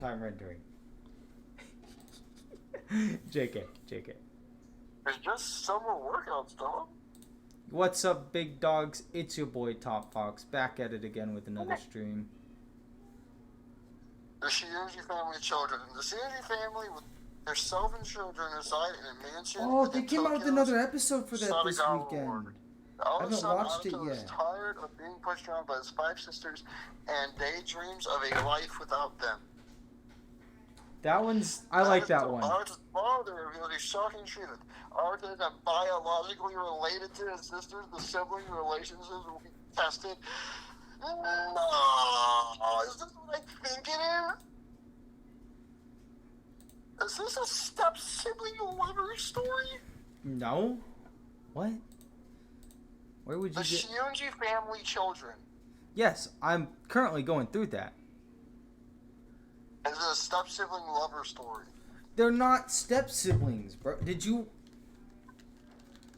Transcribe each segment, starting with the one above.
time rendering. JK, JK. It's just summer workouts, dog. What's up, big dogs? It's your boy Top Fox, back at it again with another stream. The Shiyoji family children. The Shiyoji family with their self and children reside in a mansion. Oh, they came out with another episode for that this Sarigawa weekend. Ward. The I eldest haven't son, watched it Anato, is yet. tired of being pushed around by his 5 sisters and daydreams of a life without them. That one's... I like that one. Arthur's father revealed a shocking truth. Arthur is not biologically related to his sisters. The sibling relationships will be tested. No! Is this what I think it is? Is this a step-sibling lover story? No? What? Where would you The get... Shionji family children. Yes, I'm currently going through that. Is it a step-sibling lover story? They're not step-siblings, bro. Did you...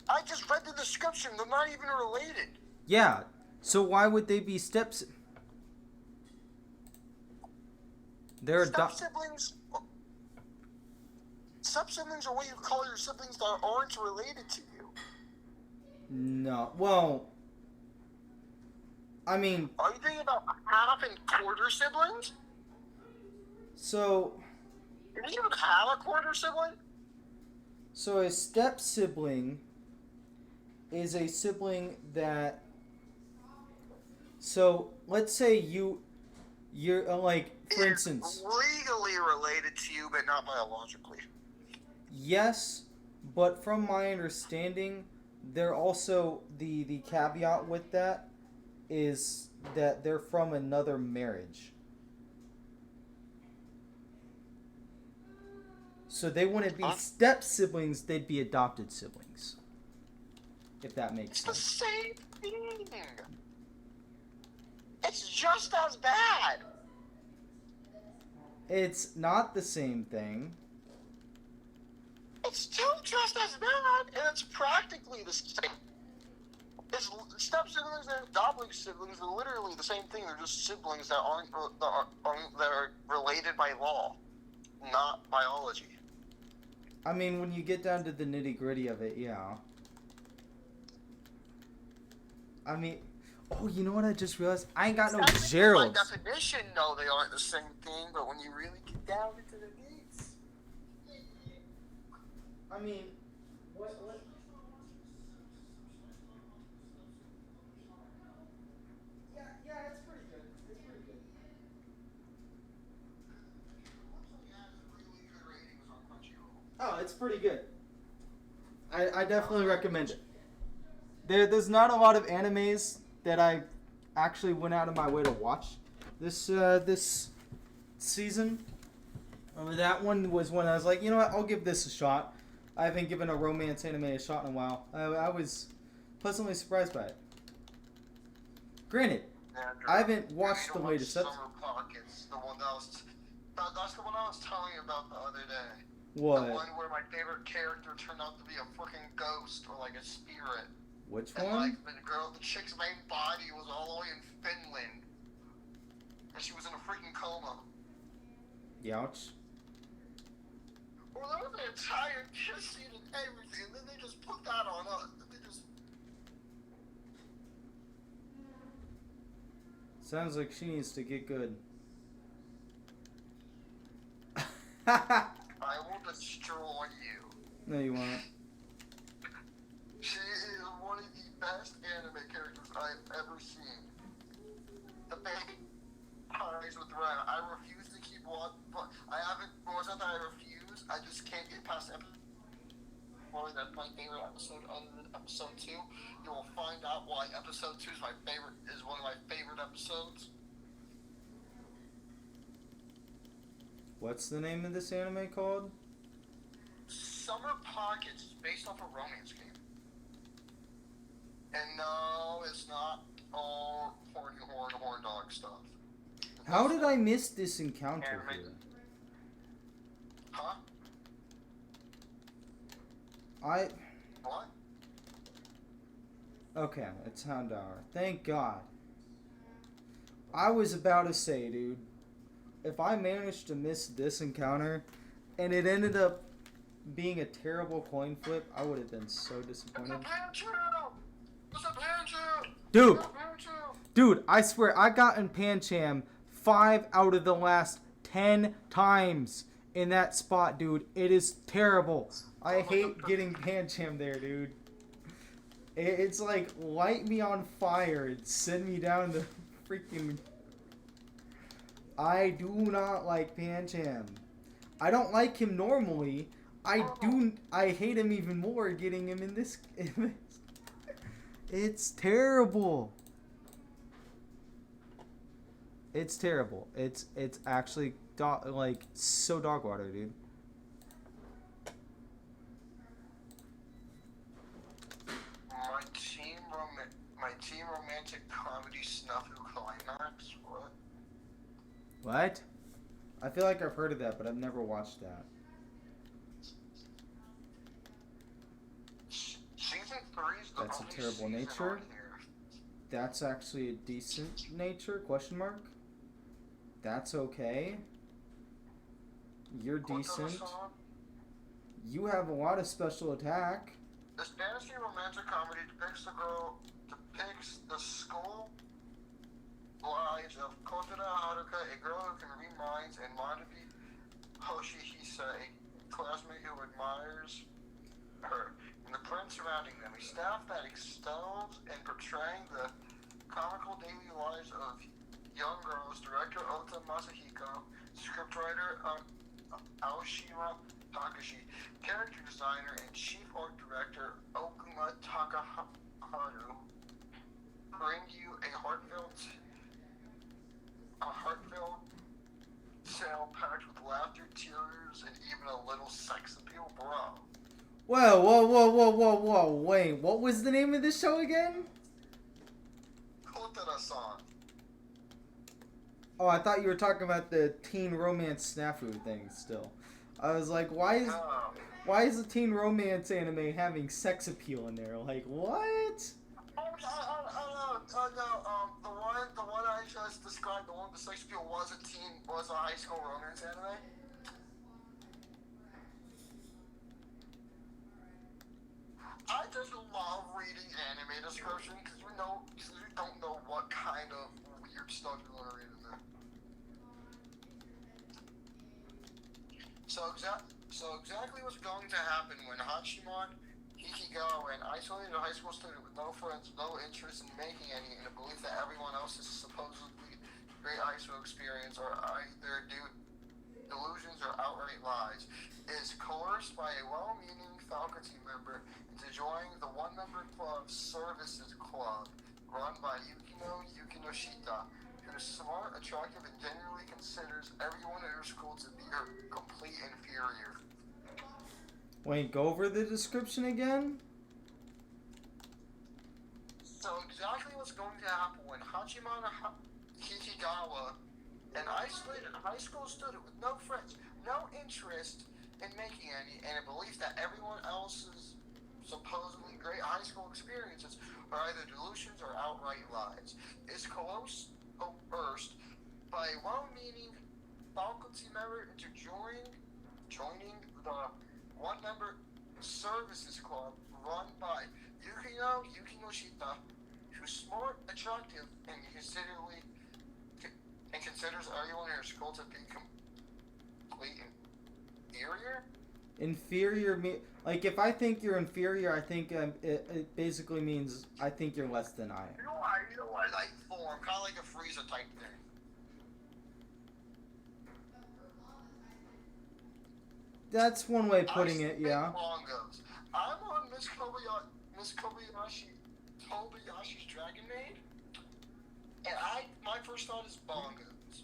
I just read the description. They're not even related. Yeah, so why would they be steps... They're Step-siblings... Step-siblings are what you call your siblings that aren't related to you. No, well... I mean... Are you thinking about half and quarter siblings? So... Do you even have a quarter sibling? So a step-sibling is a sibling that... So, let's say you're like, for instance... Legally related to you, but not biologically. Yes, but from my understanding, they're also, the caveat with that is that they're from another marriage. So they wouldn't be step-siblings, they'd be adopted siblings. If that makes sense. It's the same thing. It's just as bad. It's not the same thing. It's still just as bad, and it's practically the same. It's step-siblings and adopted siblings are literally the same thing. They're just siblings that are related by law, not biology. I mean, when you get down to the nitty-gritty of it, yeah. I mean, oh, you know what I just realized? I ain't got no Geralds. By definition, no, they aren't the same thing, but when you really get down into the deets... I mean, what? Yeah, it's pretty good. It's pretty good. Oh, it's pretty good. I definitely recommend it. There's not a lot of animes that I actually went out of my way to watch this season. That one was when I was like, you know what, I'll give this a shot. I haven't given a romance anime a shot in a while. I was pleasantly surprised by it. Granted, I haven't watched the latest episode. Summer Pockets, the one that's the one I was telling you about the other day. What? The one where my favorite character turned out to be a freaking ghost or like a spirit. Which And one? like the chick's main body was all the way in Finland. And she was in a freaking coma. Youch. Well, there was an entire kiss scene and everything, and then they just put that on us. They just... Sounds like she needs to get good. I will destroy you. No, you won't. She is one of the best anime characters I've ever seen. The baby ties with Ren. I refuse to keep watching, but I haven't. Well, it's not that I refuse. I just can't get past episode 4. That's my favorite episode, other than episode 2. You will find out why episode 2 is one of my favorite episodes. What's the name of this anime called? Summer Pockets is based off a romance game. And no, it's not all horn dog stuff. How did I miss this encounter Anime. here? Huh? What? Okay, it's Houndour. Thank God. I was about to say, dude, if I managed to miss this encounter, and it ended up being a terrible coin flip, I would have been so disappointed. Dude, dude, I swear, I got in Pancham 5 out of the last 10 times in that spot, dude. It is terrible. I hate getting Pancham there, dude. It's like, light me on fire and send me down the freaking... I do not like Pancham. I don't like him normally. I hate him even more getting him in this. It's terrible. It's terrible. It's actually like so dog water, dude. My team romantic comedy snafu climax. What? I feel like I've heard of that, but I've never watched that. Season 3 is the That's a only terrible season nature. on here. That's actually a decent nature? Question mark. That's okay. You're decent. You have a lot of special attack. This fantasy romantic comedy depicts the school lives of Kojira Haruka, a girl who can read minds, and Manabi Hoshihisa, a classmate who admires her, and the prince surrounding them. A staff that excels in portraying the comical daily lives of young girls. Director Ota Masahiko, scriptwriter Aoshima Takashi, character designer and chief art director Okuma Takaharu bring you a heartfelt tale packed with laughter, tears, and even a little sex appeal, bro. Whoa. Wait, what was the name of this show again? Kotara-san. Oh, I thought you were talking about the teen romance snafu thing still. I was like, why is the teen romance anime having sex appeal in there? Like, what? The one I just described, the one with the sex appeal was a high school romance anime. I just love reading anime description because we don't know what kind of weird stuff you're going to read in there. So exactly what's going to happen when Hachiman Hikigawa, an isolated high school student with no friends, no interest in making any, and a belief that everyone else's supposedly great high school experience are either delusions or outright lies, is coerced by a well-meaning faculty member into joining the one-member club Services Club, run by Yukino Shita, who is smart, attractive, and genuinely considers everyone in her school to be her complete inferior. Wait, go over the description again? So exactly what's going to happen when Hachimana Hikigawa, an isolated high school student with no friends, no interest in making any, and a belief that everyone else's supposedly great high school experiences are either delusions or outright lies, is coerced by a well-meaning faculty member into joining the one-member Services Club run by Yukino Shita, who's smart, attractive, and considers everyone in her school to be complete inferior. Inferior like if I think you're inferior, I think it basically means I think you're less than I am. You know what? Like form, kind of like a Frieza type thing. That's one way of putting it, yeah. Mangas. I'm on Miss Kobayashi's Dragon Maid, and my first thought is bongos.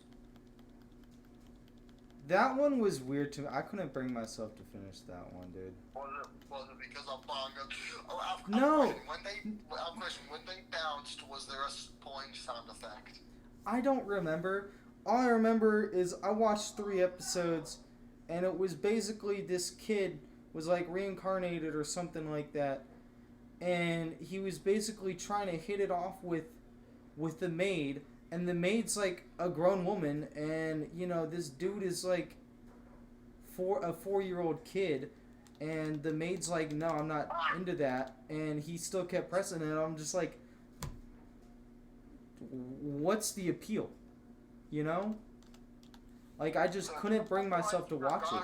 That one was weird to me. I couldn't bring myself to finish that one, dude. Was it because of bongos? Oh, No. When they bounced, was there a pulling sound effect? I don't remember. All I remember is I watched 3 episodes, and it was basically this kid was like reincarnated or something like that, and he was basically trying to hit it off with the maid, and the maid's like a grown woman, and you know this dude is like a 4-year-old kid, and the maid's like, no, I'm not into that, and he still kept pressing it. I'm just like, what's the appeal? You know? Like, I just couldn't bring myself to watch it.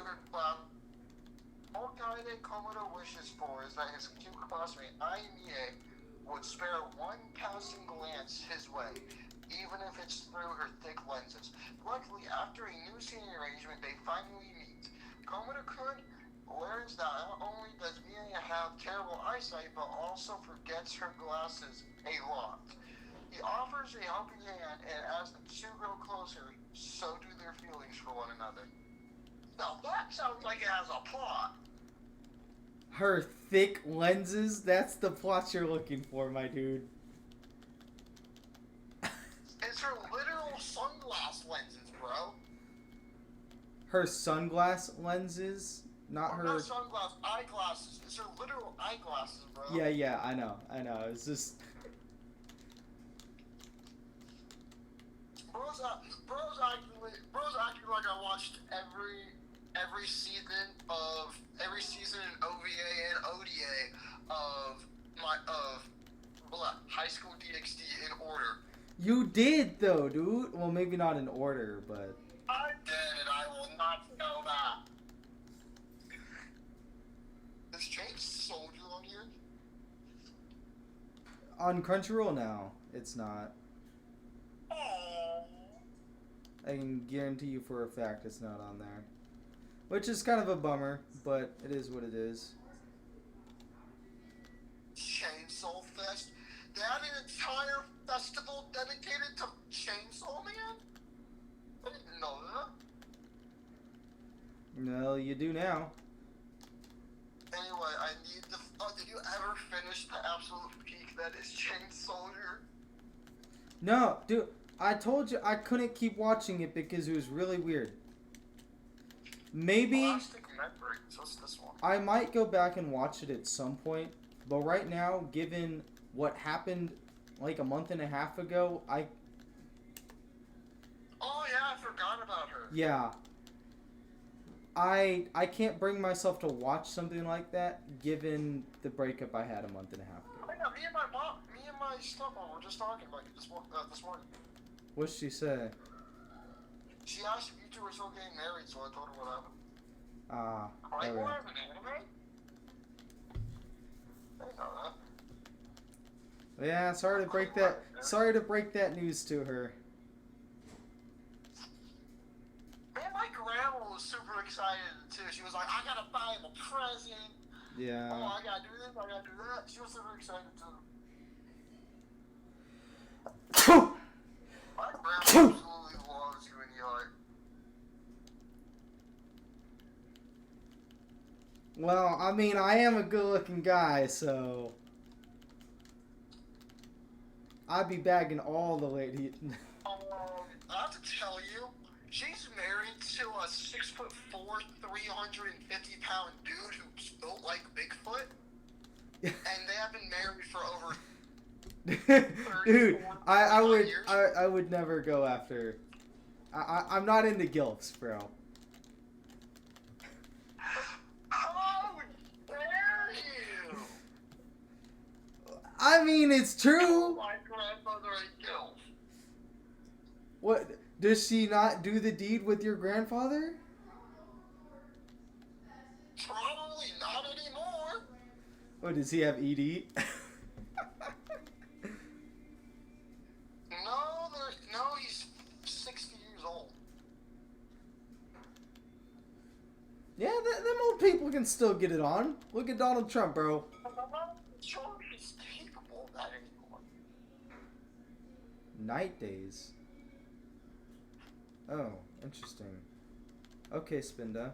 All guy that Komodo wishes for is that his cute classmate, Aimie, would spare one passing glance his way, even if it's through her thick lenses. Luckily, after a new seating arrangement, they finally meet. Komodo-kun learns that not only does Mia have terrible eyesight, but also forgets her glasses a lot. He offers a helping hand, and as the two grow closer, so do their feelings for one another. Now that sounds like it has a plot. Her thick lenses? That's the plot you're looking for, my dude. It's her literal sunglass lenses, bro. Her sunglass lenses? Not her... Not sunglass, eyeglasses. It's her literal eyeglasses, bro. Yeah, I know. It's just... Bro's acting like I watched every season in OVA and ODA of High School DxD in order. You did though, dude. Well, maybe not in order, but I did. I will not know that. Is James Soldier on here? on Crunchyroll now, it's not. I can guarantee you for a fact it's not on there. Which is kind of a bummer, but it is what it is. Chainsaw Fest? They had an entire festival dedicated to Chainsaw Man? I didn't know that. Well, you do now. Anyway, I need to... Oh, did you ever finish the absolute peak that is Chain Soldier? No, dude, I told you I couldn't keep watching it because it was really weird. Maybe Elastic Memories, what's this one? I might go back and watch it at some point, but right now, given what happened like a month and a half ago, Oh yeah, I forgot about her. Yeah. I can't bring myself to watch something like that, given the breakup I had a month and a half ago. Oh yeah, me and my stepmom were just talking about it this morning. What'd she say? She asked if you two were still getting married, so I told her what happened. Ah, Right, alright. more of an anime? I didn't know that. Yeah, sorry to break that news to her. Man, my grandma was super excited too. She was like, I gotta buy him a present. Yeah. Oh, I gotta do this, I gotta do that. She was super excited too. My grandma absolutely loves you and Eli. Well, I mean, I am a good-looking guy, so I'd be bagging all the ladies. I have to tell you, she's married to a 6'4", 350-pound dude who's built like Bigfoot, and they have been married for over 30, Dude, 40, I would never go after. I'm not into gilfs, bro. How dare you? I mean, it's true. My grandmother a gilf. What? Does she not do the deed with your grandfather? Probably not anymore. What, does he have ED? No, he's 60 years old. Yeah, them old people can still get it on. Look at Donald Trump, bro. I'm not sure he's capable of that anymore. Night days. Oh, interesting. Okay, Spinda.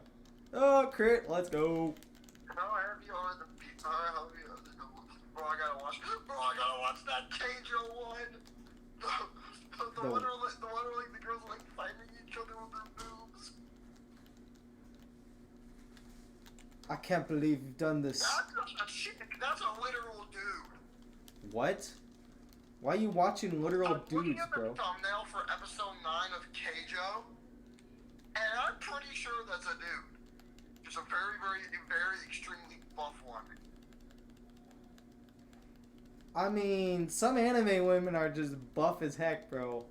Oh, crit, let's go. How heavy are the pizza? How heavy are the noodles? Bro, I gotta watch that Keijo one. The one where like the girls are like fighting each other with their boobs. I can't believe you've done this. That's a literal dude. What? Why are you watching literal I'm looking dudes, at the bro? thumbnail design of Keijo, and I'm pretty sure that's a dude. Just a very, very, very extremely buff one. I mean, some anime women are just buff as heck, bro.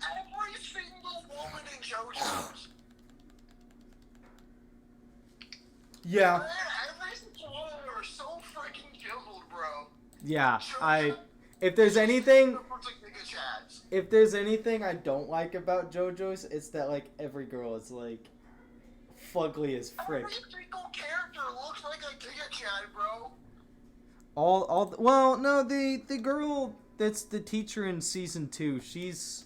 Every single woman in JoJo's. Yeah. Man, every single one of them are so freaking chiseled, bro. Yeah, JoJo- if there's anything, Looks like Nigga Chads. if there's anything I don't like about JoJo's, it's that like every girl is like fugly as frick. Every single character looks like a Giga Chad, bro. Well, no, the girl that's the teacher in season 2, she's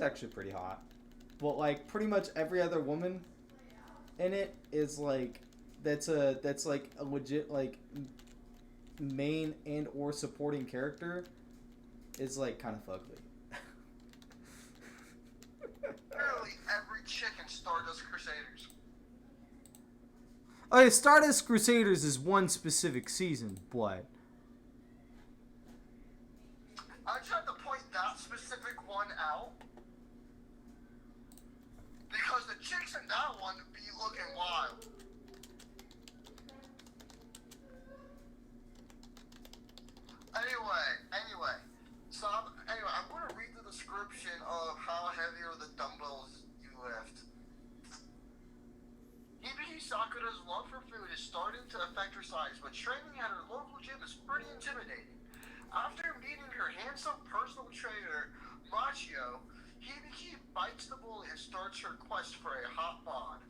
actually pretty hot. But like pretty much every other woman in it is like that's like a legit like main and or supporting character is like kind of fugly. Literally every chick in Stardust Crusaders. Okay, Stardust Crusaders is one specific season, but I just had to point that specific one out because the chicks in that one be looking wild. Anyway, so I'm going to read the description of how heavy are the dumbbells you lift. Hibiki Sakura's love for food is starting to affect her size, but training at her local gym is pretty intimidating. After meeting her handsome personal trainer, Machio, Hibiki bites the bullet and starts her quest for a hot bod.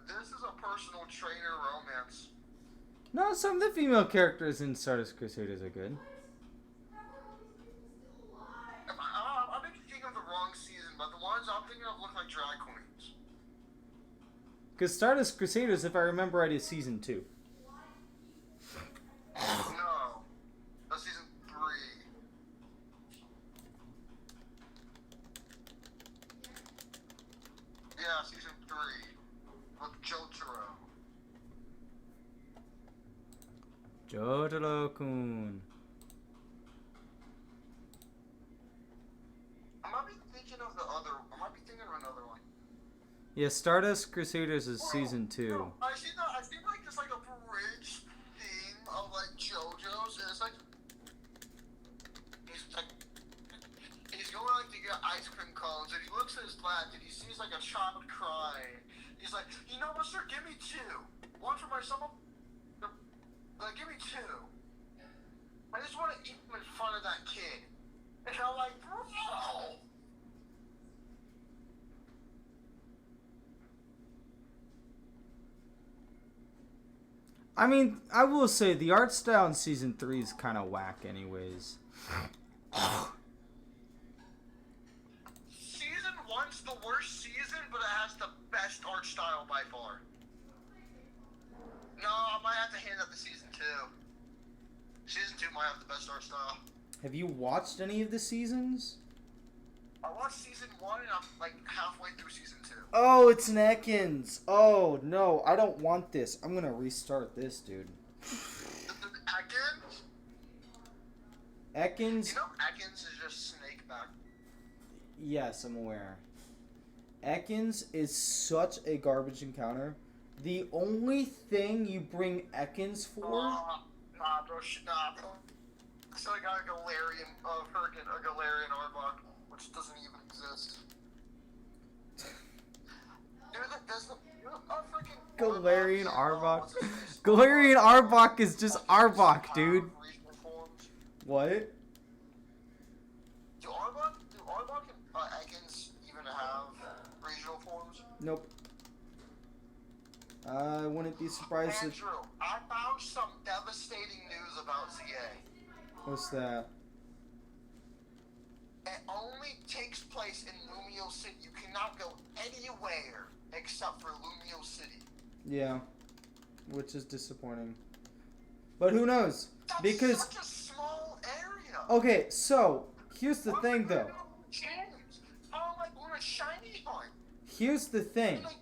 This is a personal trainer romance. no, some of the female characters in Stardust Crusaders are good. I may be thinking of the wrong season, but the ones I'm thinking of look like drag queens. Because Stardust Crusaders, if I remember right, is season 2. No. That's season 3. Yeah, season 3. With Jotaro. Jotaro-kun. I might be thinking of the other. I might be thinking of another one. Yeah, Stardust Crusaders is season 2. No, I see like just like a bridge theme of like JoJo's, and it's like he's going like to get ice cream cones, and he looks at his lap, and he sees like a child crying. He's like, you know what, sir? Give me 2. One for my son. Like, give me 2. I just want to eat them in front of that kid. And I'm like, bro. I mean, I will say the art style in season 3 is kind of whack anyways. Season 1's the worst season, but it has the best art style by far. No, I might have to hand that to season 2. Season 2 might have the best art style. Have you watched any of the seasons? I watched season 1 and I'm like halfway through season 2. Oh, it's an Ekans. Oh, no, I don't want this. I'm going to restart this, dude. Ekans? Ekans? You know Ekans is just snake back. Yes, I'm aware. Ekans is such a garbage encounter. The only thing you bring Ekans for... Nah, bro. So I got a Galarian, a Galarian Arbok, which doesn't even exist. Galarian Arbok? Galarian Arbok is just Arbok, dude. What? Do Arbok and Ekans even have regional forms? Nope. I wouldn't be surprised if... Andrew, I found some devastating news about ZA. What's that? It only takes place in Lumio City. You cannot go anywhere except for Lumio City. Yeah. Which is disappointing. But who knows? That's Because... such a small area. Okay, so, here's the thing, though. Oh, like on a shiny hunt. Here's the thing. Like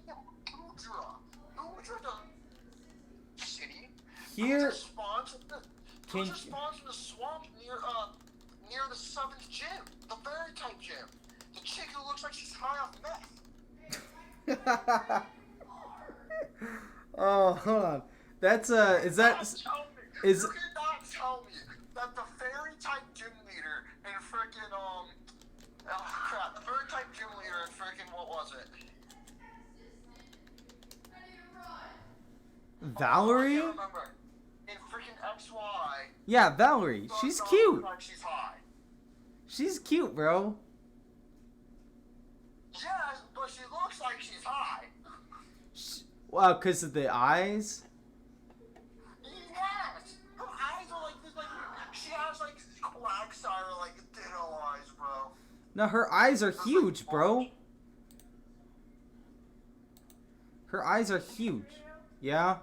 Udra. Udra Here, Who spawns in the swamp near the 7th gym, the fairy type gym. The chick who looks like she's high off meth. Oh, hold on. That's is that is You cannot tell me that the fairy type gym leader in freaking the fairy type gym leader in freaking what was it? Valerie? I can't remember. In freaking XY. Yeah, Valerie. She's cute. Like she's high. She's cute, bro. Yes, but she looks like she's high. Wow, because of the eyes? Yes! Her eyes are like this, like, she has like Quagsire, like, ditto eyes, bro. No, her eyes are huge, bro. Her eyes are huge. Yeah?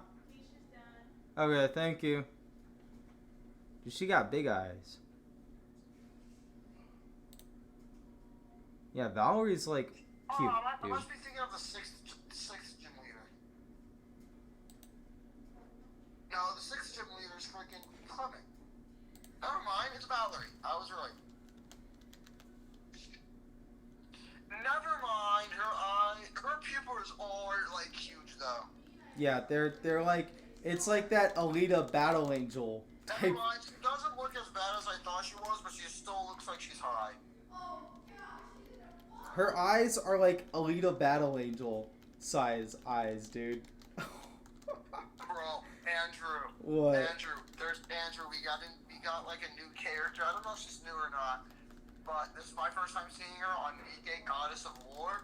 Okay, thank you. Dude, she got big eyes. Yeah, Valerie's like cute, I dude. must be thinking of the sixth gym leader. No, the 6th gym leader is freaking Clement. Never mind, it's Valerie. I was right. Never mind, her pupils are like huge though. Yeah, they're like, it's like that Alita Battle Angel Never type. mind, she doesn't look as bad as I thought she was, but she still looks like she's high. Her eyes are like Alita Battle Angel size eyes, dude. Bro, Andrew. What? Andrew, we got like a new character. I don't know if she's new or not, but this is my first time seeing her on Nike, Goddess of War.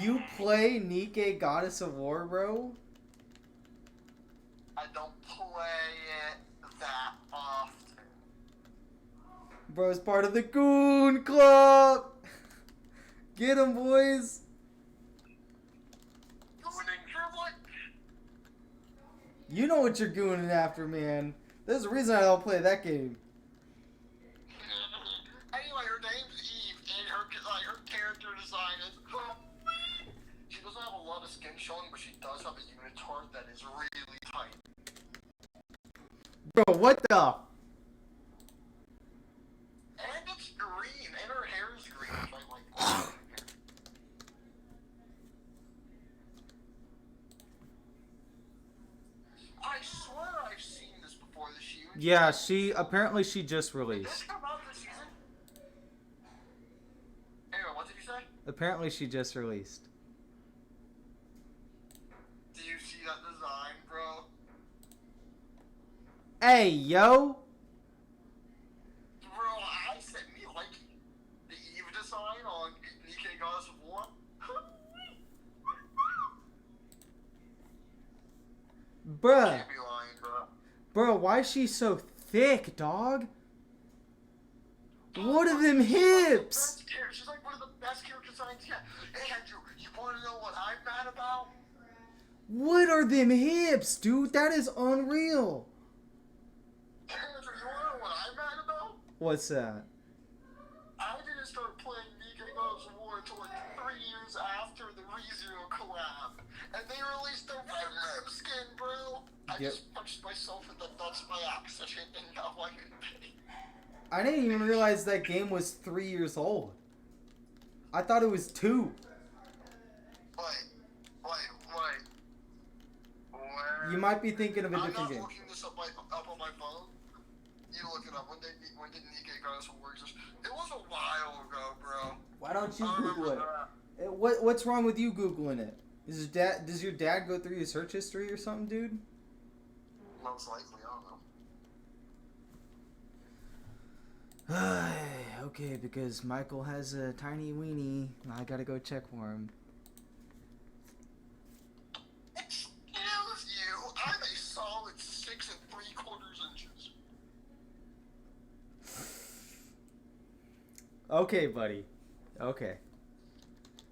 You play Nike Goddess of War, bro? I don't play it that often. Bro's part of the Goon Club! Get him, boys! You know what you're gooning after, man. There's a reason I don't play that game. Anyway, her name's Eve, and her character design is... She doesn't have a lot of skin showing, but she does have a unitard that is really tight. Bro, what the? And it's green, and her hair is green, which I like. I swear I've seen this before. Yeah, apparently she just Did this released. come out this season? Anyway, what did you say? Apparently she just released. Do you see that design, bro? Hey, yo! Bro, I said me like the Eve design on Nike Goddess of War. Bruh. Can't be lying, bro. Bro, why is she so thick, dog? What are them hips? She's like one of the best character designs yet. Hey, Andrew, you want to know what I'm mad about? What are them hips, dude? That is unreal. Andrew, you want to know what I'm mad about? What's that? I didn't start playing Nike Goddess of War until like 3 years after the ReZero collab. And they released the Red skin, bro. I just punched myself in the nuts by accident, and now I'm in pain. I didn't even realize that game was 3 years old. I thought it was 2. Wait. You might be thinking of a different I'm game. not looking this up on my phone. You look it up. When did Nike Goddess of War exist? It was a while ago, bro. Why don't you I Google remember it? that. What's wrong with you Googling it? Does your dad go through your search history or something, dude? Most likely, I don't know. Okay, because Michael has a tiny weenie. I gotta go check for him. Excuse you, I'm a solid 6 3/4 inches. Okay, buddy. Okay.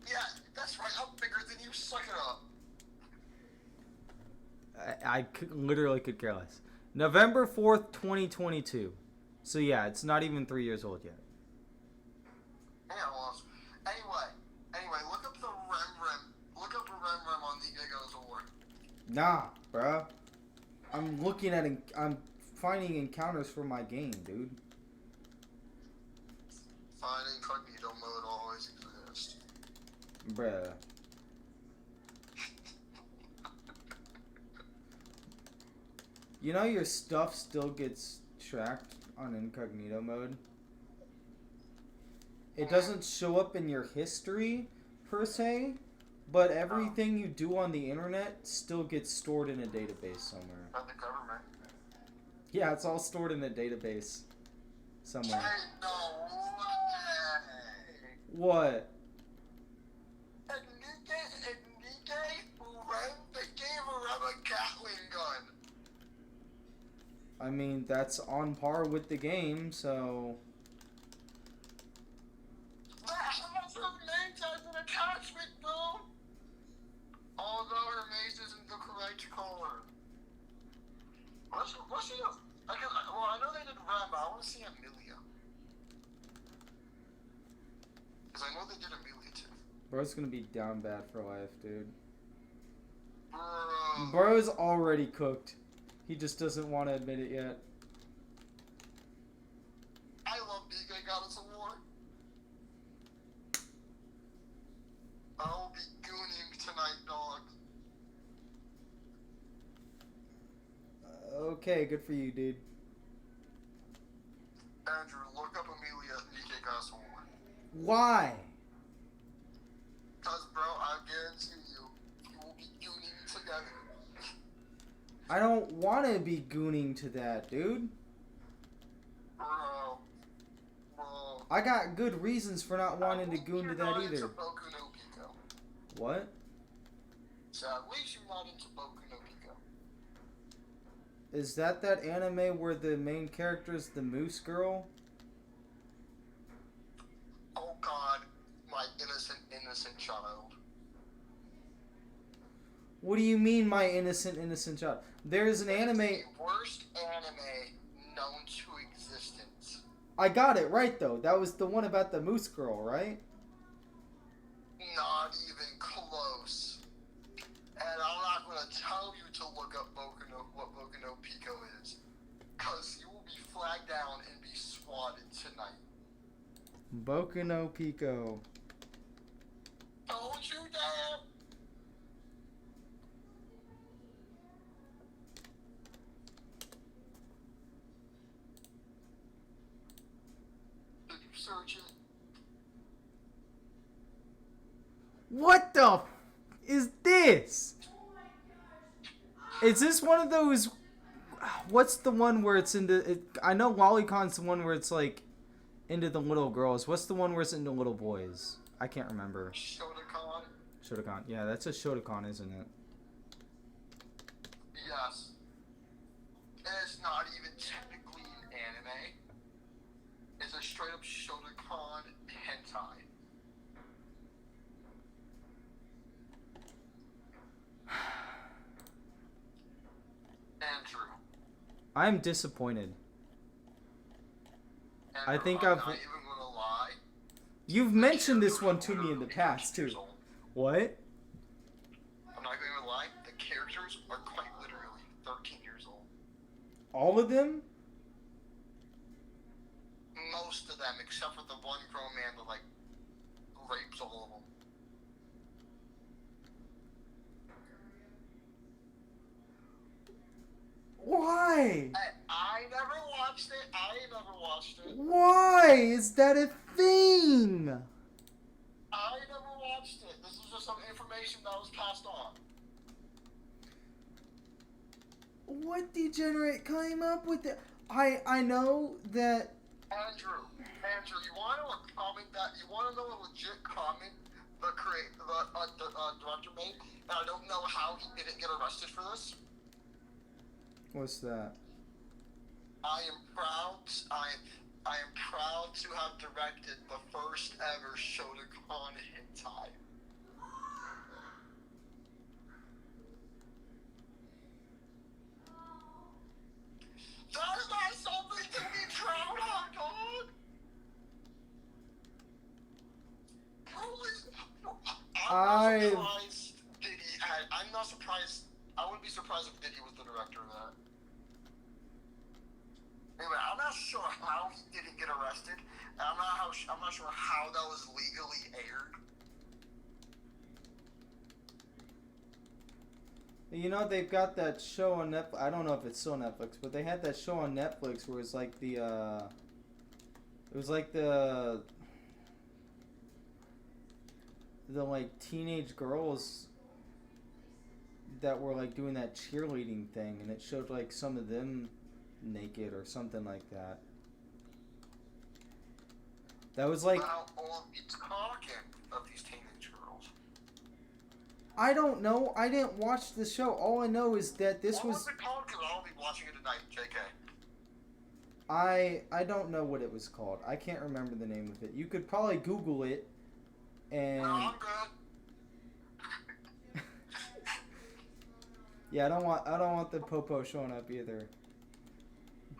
Yeah, that's right, I'm bigger than you, suck it up. I literally could care less. November 4th, 2022. So yeah, it's not even 3 years old yet. Yeah, well, anyway, look up the Nah, bruh. I'm looking at I'm finding encounters for my game, dude. Fine incognito mode always exists. Bruh. You know your stuff still gets tracked on incognito mode? It doesn't show up in your history, per se, but everything you do on the internet still gets stored in a database somewhere. By the government. Yeah, it's all stored in a database somewhere. Hey, no way! What? They gave Rem a Gatling gun. I mean, that's on par with the game, so... That's her mace as an attachment, bro! Although her mace isn't the correct color. What's she else? Well, I know they did Rem, but I want to see Amelia. Because I know they did Amelia too. Bro's gonna be down bad for life, dude. Bro. Bro's already cooked. He just doesn't want to admit it yet. I love BK Goddess of War. I'll be gooning tonight, dog. Okay, good for you, dude. Andrew, look up Amelia at BK Goddess of War. Why? Because, bro, I guarantee you, you will be gooning together. I don't want to be gooning to that, dude. Bro. I got good reasons for not wanting to goon to that either. Boku no Pico. What? So at least you're not into Boku no Pico. Is that anime where the main character is the moose girl? Oh God, my innocent child. What do you mean, my innocent child? There's an anime... It's the worst anime known to existence. I got it right, though. That was the one about the moose girl, right? Not even close. And I'm not going to tell you to look up what Boku no Pico is. Because you will be flagged down and be swatted tonight. Boku no Pico. Don't you dare! Did you search it? What the f is this? Is this one of those... What's the one where it's into... I know Lollicon's the one where it's like into the little girls. What's the one where it's into little boys? I can't remember. Shotokan? Shotokan. Yeah, that's a Shotokan, isn't it? Yes. It's not even technically an anime. It's a straight up Shotokan hentai. Andrew. I'm disappointed. Andrew, I think I'm I've... not even gonna lie. You've mentioned this one to me in the past, too. What? I'm not gonna lie, the characters are quite literally 13 years old. All of them? Most of them, except for the one grown man that, like, rapes all of them. Why? I never watched it. Why is that a thing? I never watched it. This is just some information that was passed on. What degenerate came up with it? I know that... Andrew, you want to know a comment that you want to know a legit comment the director made, and I don't know how he didn't get arrested for this. What's that? I am proud to have directed the first ever Shotokan hentai. That is not something to be proud of, dog. I'm not surprised I wouldn't be surprised if Diddy was the director of that. Anyway, I'm not sure how he didn't get arrested. And I'm not sure how that was legally aired. You know, they've got that show on Netflix. I don't know if it's still on Netflix, but they had that show on Netflix where it was like the like teenage girls that were like doing that cheerleading thing, and it showed like some of them naked or something like that. That was like, Well, it's talking of these teenage girls. I don't know. I didn't watch the show. All I know is that this What was. was it called? Because I'll be watching it tonight, JK. I don't know what it was called. I can't remember the name of it. You could probably Google it, and No, I'm good. yeah, I don't want the popo showing up either.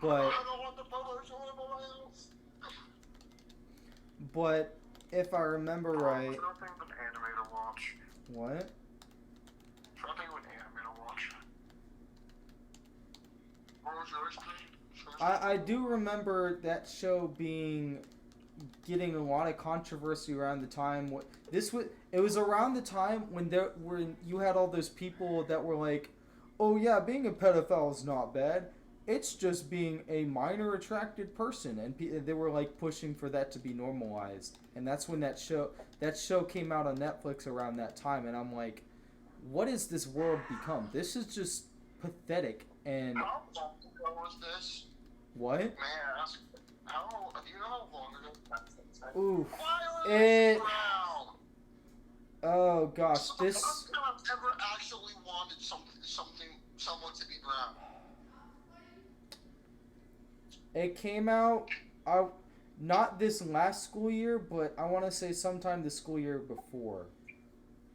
But I don't want the photo showing up on my house. but if I remember right, Trying to think of an anime to watch. what? Trying to think of an anime to watch. What was yours, Steve? I do remember that show getting a lot of controversy around the time. It was around the time when you had all those people that were like, oh yeah, being a pedophile is not bad. It's just being a minor attracted person, and they were like pushing for that to be normalized. And that's when that show came out on Netflix around that time, and I'm like, what has this world become? This is just pathetic. And How long ago was this? what? May I ask? Do you know how long ago that was? Oof. Violet Brown. Oh gosh, this. First time I've ever actually wanted someone to be brown. It came out, not this last school year, but I want to say sometime the school year before.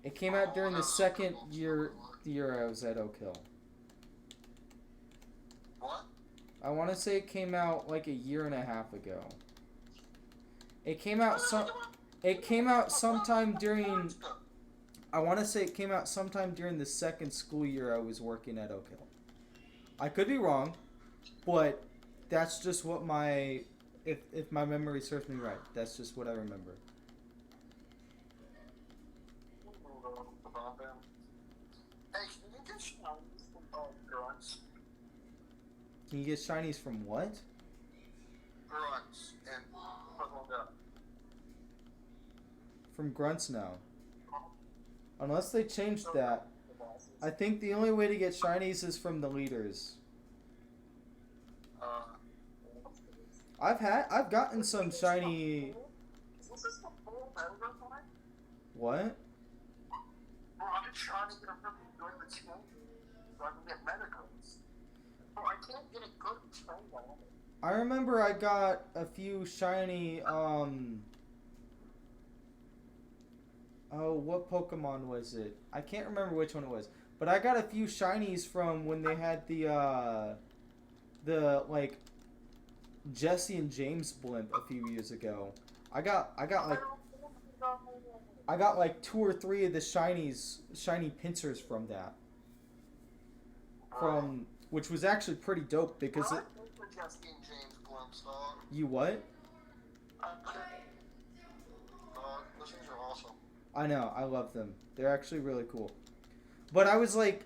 It came out during the second year, the year I was at Oak Hill. What? I want to say it came out like a year and a half ago. It came out sometime during. I want to say it came out sometime during the second school year I was working at Oak Hill. I could be wrong, but that's just what if my memory serves me right, that's just what I remember. Hey, can you get shinies from grunts? Can you get shinies from what? Grunts and puzzle up. From grunts now. Unless they changed that. I think the only way to get shinies is from the leaders. I've gotten some shiny. Is this the full metaverse line? What? Bro, I've been trying to get a freaking good return so I can get metagrams. Bro, I can't get a good return on it. I remember I got a few shiny, oh, what Pokemon was it? I can't remember which one it was. But I got a few shinies from when they had the like, Jesse and James blimp a few years ago. I got like 2 or 3 of the shiny pincers from that. Which was actually pretty dope because it. Jesse and James blimps, dog. You what? Those things are awesome. I know, I love them. They're actually really cool. But I was like,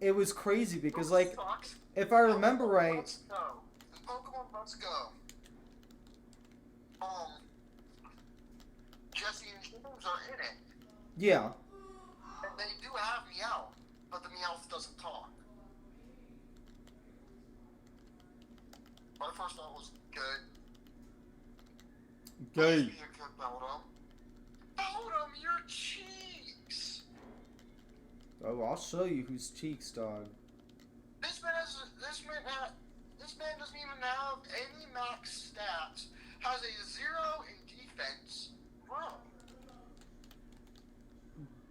it was crazy because like, if I remember right. Let's go. Pokemon Let's Go. Jesse and James are in it. Yeah. And they do have Meowth, but the Meowth doesn't talk. My first thought was good. Gay. Be a good Beldum. Beldum, your cheeks! Oh, I'll show you whose cheeks, dog. This man doesn't even have any max stats. Has a 0 in defense. Bro.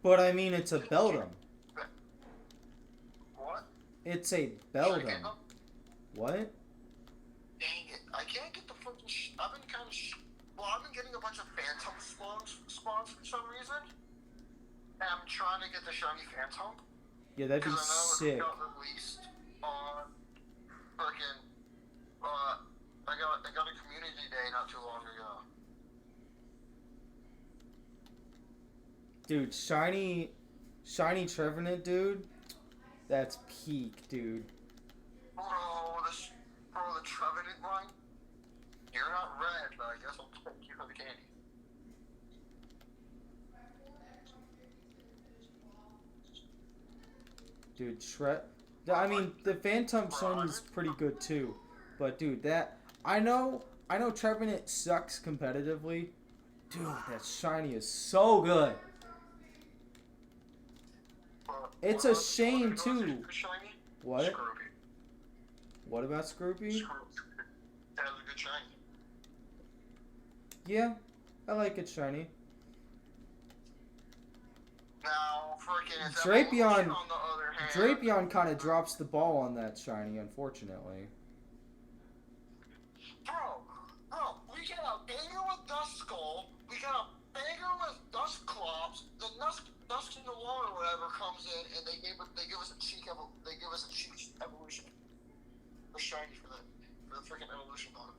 But I mean, it's a Beldum. What? It's a Beldum. What? Dang it. I can't get the fucking I've been kind of I've been getting a bunch of Phantom spawns for some reason. And I'm trying to get the shiny Phantom. Yeah, that'd be sick. got released on freaking. I got a community day not too long ago. Dude, shiny Trevenant, dude. That's peak, dude. Bro, the Trevenant line. You're not red, but I guess I'll take you for the candy. Dude, I mean, the Phantom Sun's pretty good too, but dude, I know Trevenant sucks competitively. Dude, that shiny is so good. It's a shame too. What? Scroopy. What about Scroopy? That was a good shiny. Yeah, I like it shiny. Now, freaking Drapion, on the other hand. Drapion kind of drops the ball on that shiny, unfortunately. Bro, we got a banger with Dust Skull. We got a banger with Dust Clops. The Dust in the Wall or whatever comes in, and they give us a cheek evolution. For shiny for the freaking evolution on it.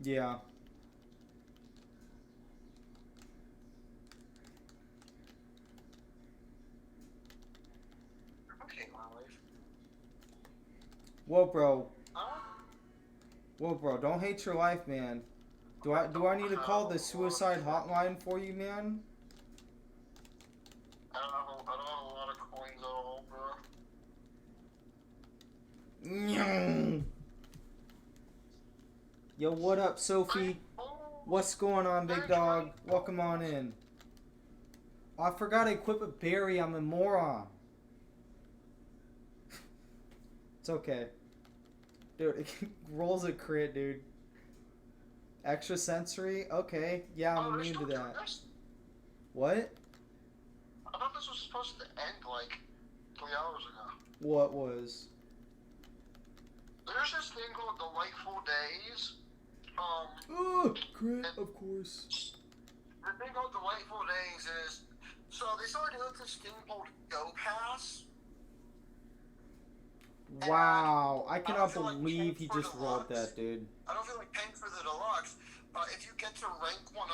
Yeah. Okay, my life. Whoa, bro. Huh? Whoa, bro. Don't hate your life, man. Do I need to call the suicide hotline for you, man? I don't have a lot of coins at all, bro. Yo, what up, Sophie? What's going on, big dog? Welcome on in. Oh, I forgot I equip a berry. I'm a moron. It's okay. Dude, it rolls a crit, dude. Extra sensory? Okay. Yeah, I'm immune to that. What? I thought this was supposed to end like 3 hours ago. What was? There's this thing called Delightful Days. Oh, crit, of course. The thing called Delightful Days is, so they started doing this thing called Go Pass. Wow, I cannot believe he just rolled that, dude. I don't feel like paying for the deluxe, but if you get to rank 100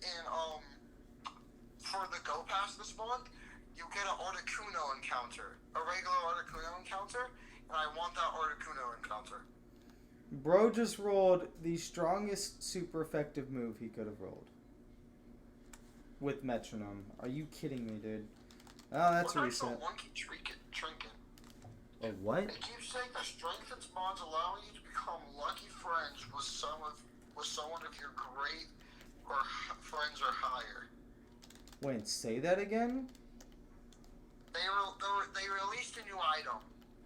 in, for the Go Pass this month, you get an Articuno encounter. A regular Articuno encounter, and I want that Articuno encounter. Bro just rolled the strongest super effective move he could have rolled. With Metronome. Are you kidding me, dude? Oh, that's a reset. Trinket. A what? It keeps saying that strengthens bonds, allowing you to become lucky friends with someone of your great or friends or higher. Wait, say that again? They released a new item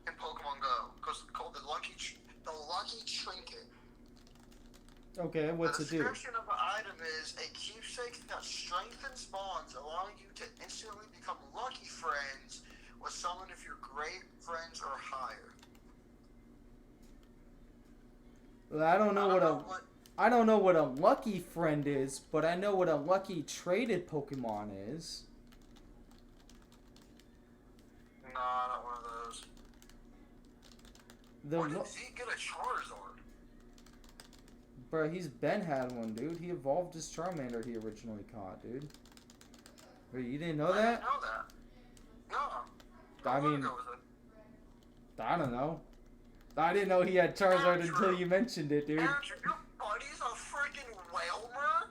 in Pokemon Go called the Lucky Trinket. Okay, what's it do? The description of the item is a keepsake that strengthens bonds, allowing you to instantly become lucky friends with someone of your great friends or higher. Well, I don't know what a lucky friend is, but I know what a lucky traded Pokemon is. Nah, not one of those. Or did Zeke get a Charizard? Bro, he's had one, dude. He evolved his Charmander he originally caught, dude. Wait, you didn't know that? I didn't know that. No. I mean, I don't know. I didn't know he had Charizard until you mentioned it, dude. Andrew, your buddy's a freaking Whalmer?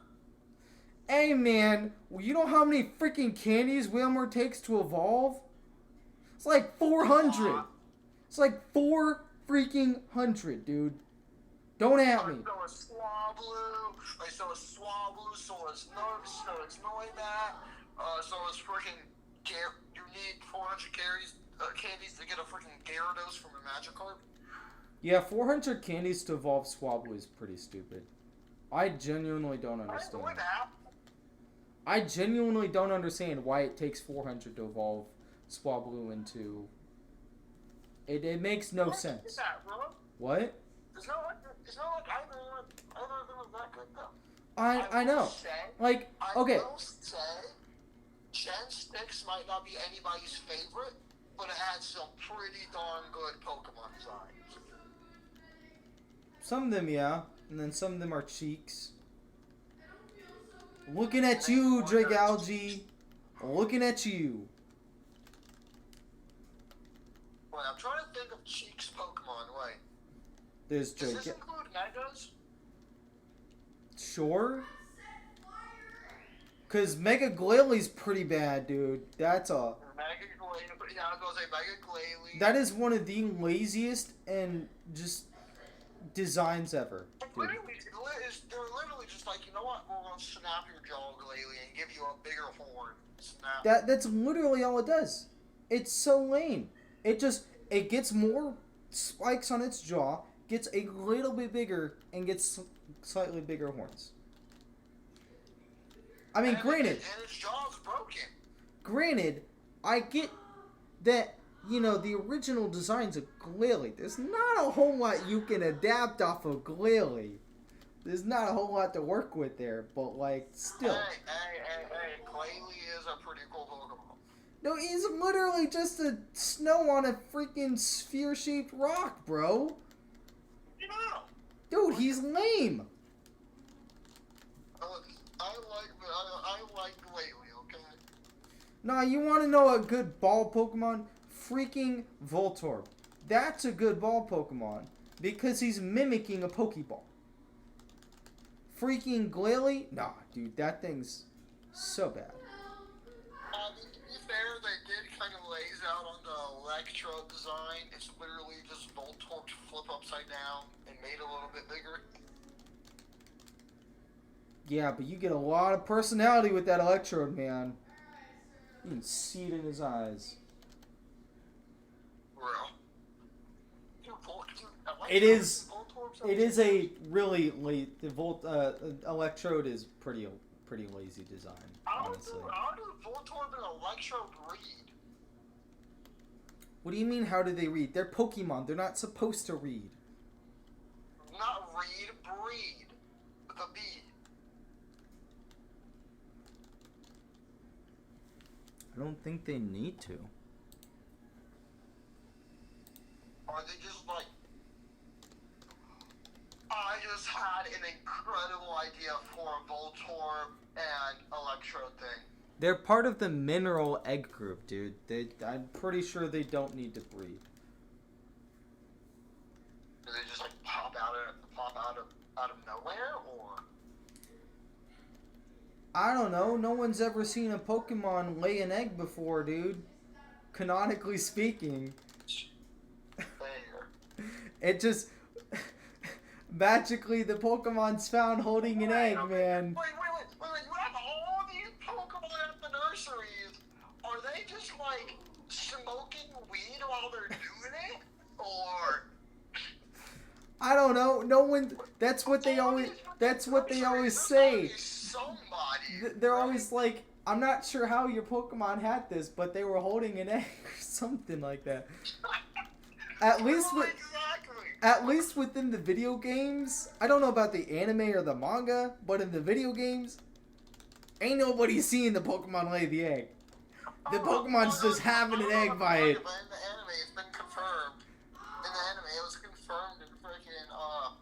Hey, man. You know how many freaking candies Whalmer takes to evolve? It's like 400. It's like 4 freaking hundred, dude. Don't at me. So is Swablu, so is Swablu, so is Noibat, so is freaking you need 400 candies to get a freaking Gyarados from a Magikarp? Yeah, 400 candies to evolve Swablu is pretty stupid. I genuinely don't understand. I genuinely don't understand why it takes 400 to evolve Swablu into... It makes no sense. Is that, bro? What? It's not like either of them is that good, though. I know. Okay. I will say Gen 6 might not be anybody's favorite, but it had some pretty darn good Pokemon designs. Some of them, yeah. And then some of them are cheeks. Looking at you, Drake Algae. Looking at you. Wait, I'm trying to think of Cheeks Pokemon. Wait. There's Does Drake. this include Megas? Sure. Cause Mega Glalie pretty bad, dude. That's a. Mega Glalie. Yeah, I was gonna say Mega Glalie. That is one of the laziest and just designs ever. Dude. They're literally just like, you know what? We're gonna snap your jaw, Glalie, and give you a bigger horn. Snap. That's literally all it does. It's so lame. It gets more spikes on its jaw, gets a little bit bigger, and gets slightly bigger horns. I mean, granted, and its jaw's broken. Granted, I get that, the original designs of Glalie. There's not a whole lot you can adapt off of Glalie. There's not a whole lot to work with there, but, still. Hey, Glalie is a pretty cool Pokemon. No, he's literally just a snow on a freaking sphere-shaped rock, bro. Yeah. Dude, he's lame. I like Glalie, okay? Nah, you want to know a good ball Pokemon? Freaking Voltorb. That's a good ball Pokemon because he's mimicking a Pokeball. Freaking Glalie? Nah, dude, that thing's so bad. To be fair, they did kind of lays out on the Electro design. It's literally just Voltorb flip upside down and made a little bit bigger. Yeah, but you get a lot of personality with that Electrode, man. You can see it in his eyes. Real. It is a really late. The Electrode is pretty lazy design, honestly. How do Voltorb and Electro breed? What do you mean? How do they read? They're Pokemon. They're not supposed to read. Not read, breed. With a B. I don't think they need to. Are they just like... I just had an incredible idea for a Voltorb and Electro thing. They're part of the mineral egg group, dude. I'm pretty sure they don't need to breed. Do they just like pop out of nowhere, or? I don't know. No one's ever seen a Pokemon lay an egg before, dude. Canonically speaking. Fair. It just... Magically, the Pokemon's found holding an egg, man. Wait. You have all these Pokemon at the nurseries. Are they just like smoking weed while they're doing it? Or... I don't know. No one... That's what they always say. Somebody. They're always like, I'm not sure how your Pokemon had this, but they were holding an egg or something like that. At least within the video games, I don't know about the anime or the manga, but in the video games, ain't nobody seeing the Pokemon lay the egg. The Pokemon's just having an egg by it. But in the anime, it's been confirmed. In the anime, it was confirmed in freaking, I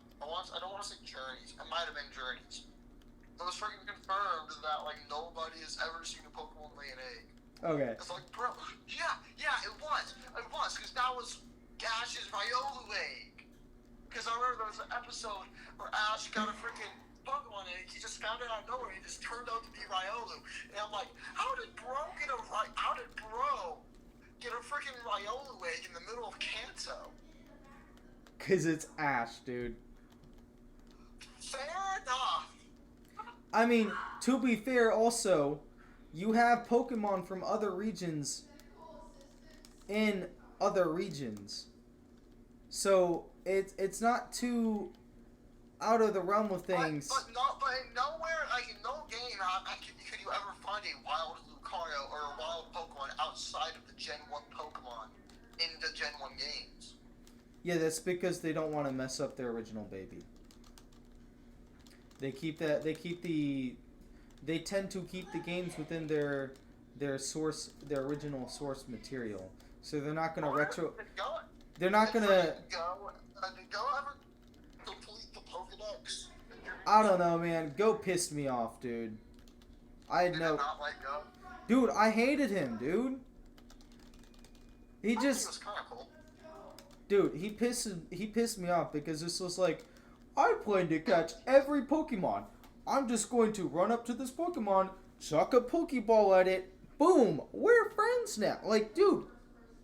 don't want to say Journeys. It might have been Journeys. It was freaking confirmed that, like, nobody has ever seen a Pokemon lay an egg. Okay. It's like, bro, yeah, it was, because that was Ash's Riolu egg. Because I remember there was an episode where Ash got a freaking Pokemon egg, he just found it out of nowhere, and it just turned out to be Riolu. And I'm like, how did bro get a freaking Riolu egg in the middle of Kanto? Cause it's Ash, dude. Fair enough. I mean, to be fair, also, you have Pokemon from other regions in other regions. So, it's not too out of the realm of things. But nowhere, like in no game, could you ever find a wild Lucario or a wild Pokemon outside of the Gen 1 Pokemon in the Gen 1 games? Yeah, that's because they don't want to mess up their original baby. They tend to keep the games within their original source material. So they're not gonna retro. Did Go, They're not did gonna. Did Go ever complete the Pokedex? I don't know, man. Go pissed me off, dude. I had Did no. it not let Go? Dude, I hated him, dude. He I think just. it was kind of cool. Dude, he pissed me off because this was like, I plan to catch every Pokemon. I'm just going to run up to this Pokemon, chuck a Pokeball at it, boom, we're friends now. Like, dude,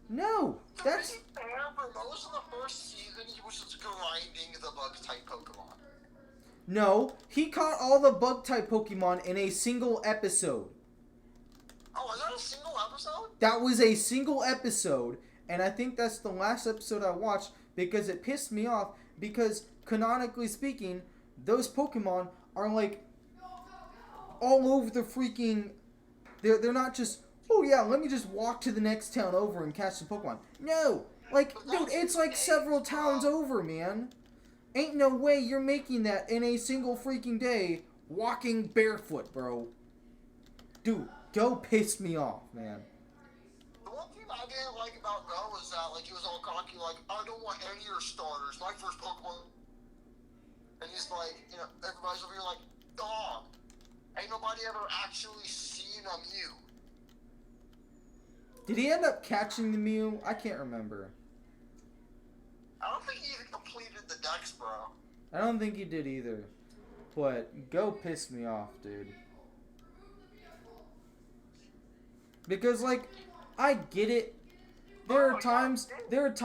no, that's... To be fair, for most of the first season, he was just grinding the Bug-type Pokemon. No, he caught all the Bug-type Pokemon in a single episode. Oh, was that a single episode? That was a single episode, and I think that's the last episode I watched because it pissed me off because, canonically speaking, those Pokemon are like all over the freaking... They're not just, oh yeah, let me just walk to the next town over and catch the Pokemon. No! Like, dude, it's like several towns over, man. Ain't no way you're making that in a single freaking day walking barefoot, bro. Dude, Go pissed me off, man. The one thing I didn't like about Go was that, like, he was all cocky, like, I don't want any of your starters. My first Pokemon... And he's like, you know, everybody's over here like, dog. Ain't nobody ever actually seen a Mew. Did he end up catching the Mew? I can't remember. I don't think he even completed the Dex, bro. I don't think he did either. But Go pissed me off, dude. Because, like, I get it. There are times throughout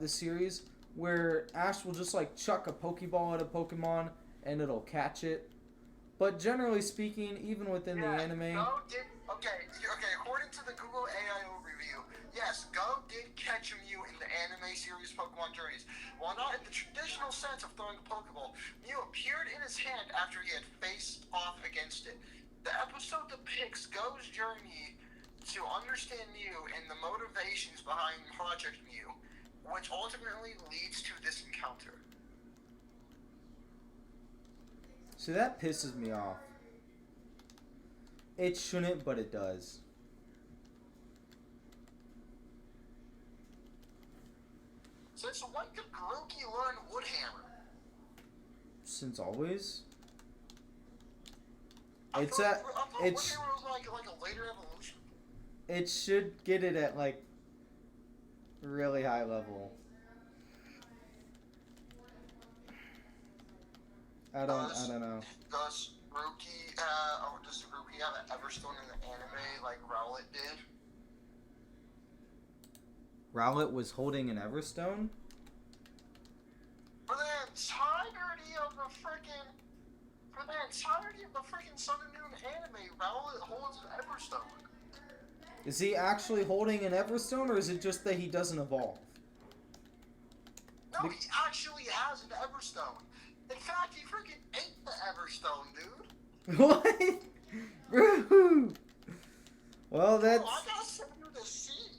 the series where Ash will just like chuck a Pokeball at a Pokemon and it'll catch it. But generally speaking, even within the anime, Okay, according to the Google AI overview, yes, Go did catch a Mew in the anime series Pokemon Journeys. While not in the traditional sense of throwing a Pokeball, Mew appeared in his hand after he had faced off against it. The episode depicts Go's journey to understand Mew and the motivations behind Project Mew, which ultimately leads to this encounter. So that pisses me off. It shouldn't, but it does. Since when did Grookey learn Woodhammer? Since always. I It's thought at Woodhammer was like a later evolution. It should get it at like really high level. I don't know. Does Grookey have an Everstone in the anime like Rowlet did? Rowlet was holding an Everstone? For the entirety of the freaking Sun and Moon anime, Rowlet holds an Everstone. Is he actually holding an Everstone, or is it just that he doesn't evolve? No, he actually has an Everstone. In fact, he freaking ate the Everstone, dude. What? Bro. Well, that's... Oh, I gotta send you the scene.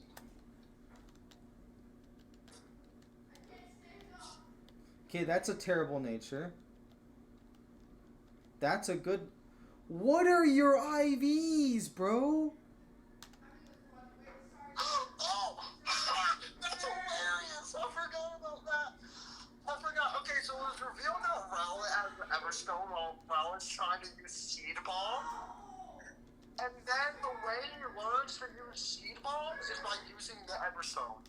Okay, that's a terrible nature. That's a good... What are your IVs, bro? Oh, that's hilarious. I forgot about that. Okay, so it was revealed that Rowlet has the Everstone while Rowlet's trying to use Seed Bomb. And then the way he learns to use Seed Bombs is by using the Everstone.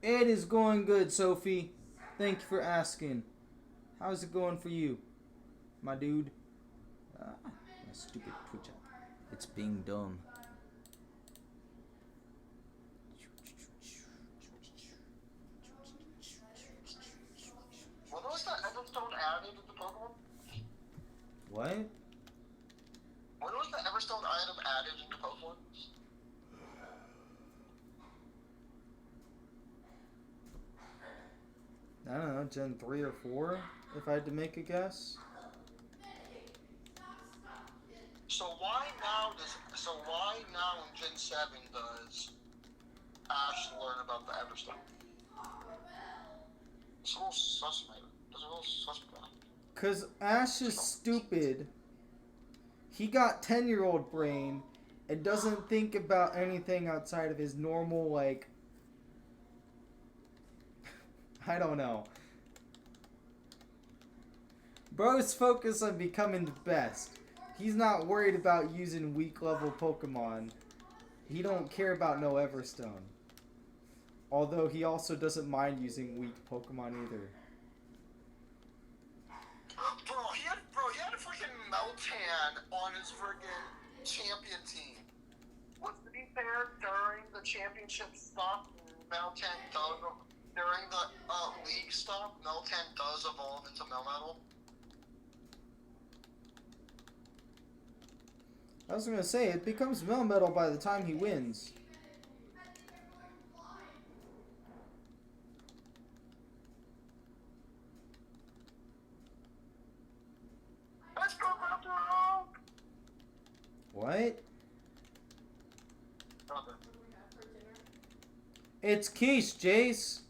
It is going good, Sophie. Thank you for asking. How's it going for you, my dude? My stupid Twitch app. It's being dumb. When was the Everstone added to the Pokemon? What? When was the Everstone item added into Pokemon? I don't know, Gen 3 or 4, if I had to make a guess. So why now in Gen 7 does Ash learn about the Everstone? It's a little suspect. was a little suspect. Cause Ash is stupid. He got 10-year-old brain and doesn't think about anything outside of his normal, like, I don't know. Bro's focused on becoming the best. He's not worried about using weak level Pokemon. He don't care about no Everstone. Although he also doesn't mind using weak Pokemon either. Bro, he had a freaking Meltan on his freaking champion team. To be fair, during the championship stuff, Meltan does, during the league stuff, Meltan does evolve into Melmetal. I was gonna say, it becomes Melmetal by the time he wins. Let's go, Melmetal! What? Okay. It's Quiche, Jace.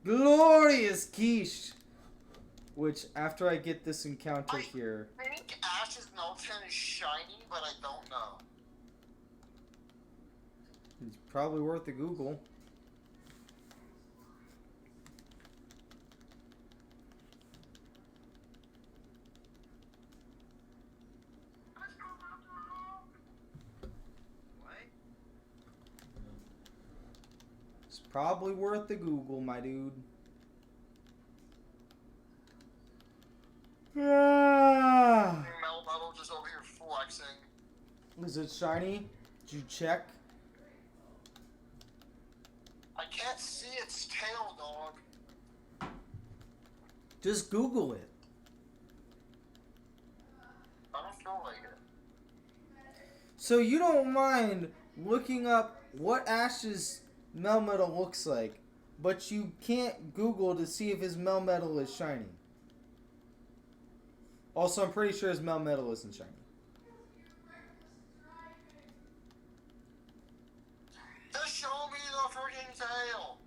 Glorious Quiche. Which, after I get this encounter here... I think Ash's Meltan is shiny, but I don't know. It's probably worth a Google. It's probably worth the Google, my dude. Ah. Melmetal just over here flexing. Is it shiny? Did you check? I can't see its tail, dog. Just Google it. I don't feel like it. So you don't mind looking up what Ash's Melmetal looks like, but you can't Google to see if his Melmetal is shiny. Also, I'm pretty sure his Melmetal isn't shiny. Just show me the freaking tail.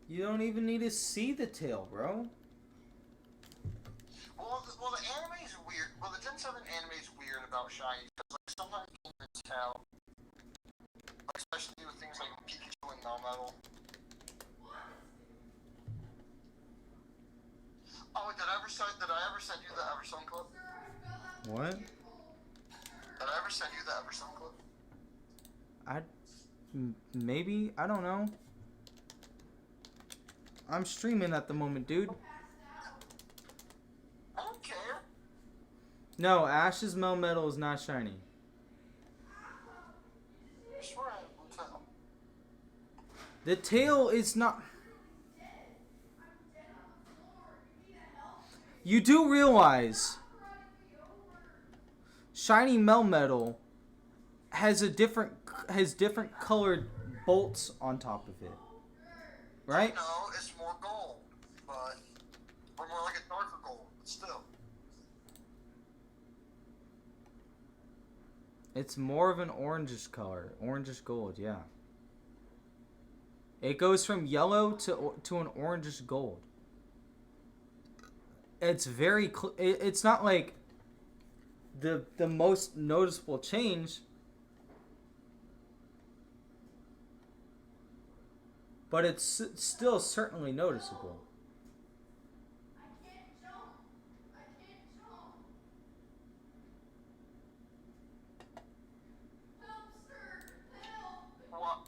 You don't even need to see the tail, bro. Well, the anime is weird. Well, the Gen 7 anime is weird about shiny because like sometimes you can't even tell, like, especially with things like Pikachu and Melmetal. Oh, did I ever send you the Everstone clip? What? Did I ever send you the Everstone clip? Maybe? I don't know. I'm streaming at the moment, dude. I don't care. No, Ash's Melmetal is not shiny. I swear I have blue tail. The tail is not... You do realize shiny Melmetal has different colored bolts on top of it, right? No, it's more gold, but or more like a darker gold, but still. It's more of an orangish color, orangish gold, yeah. It goes from yellow to an orangish gold. It's very it's not like the most noticeable change, but it's still certainly noticeable. Well,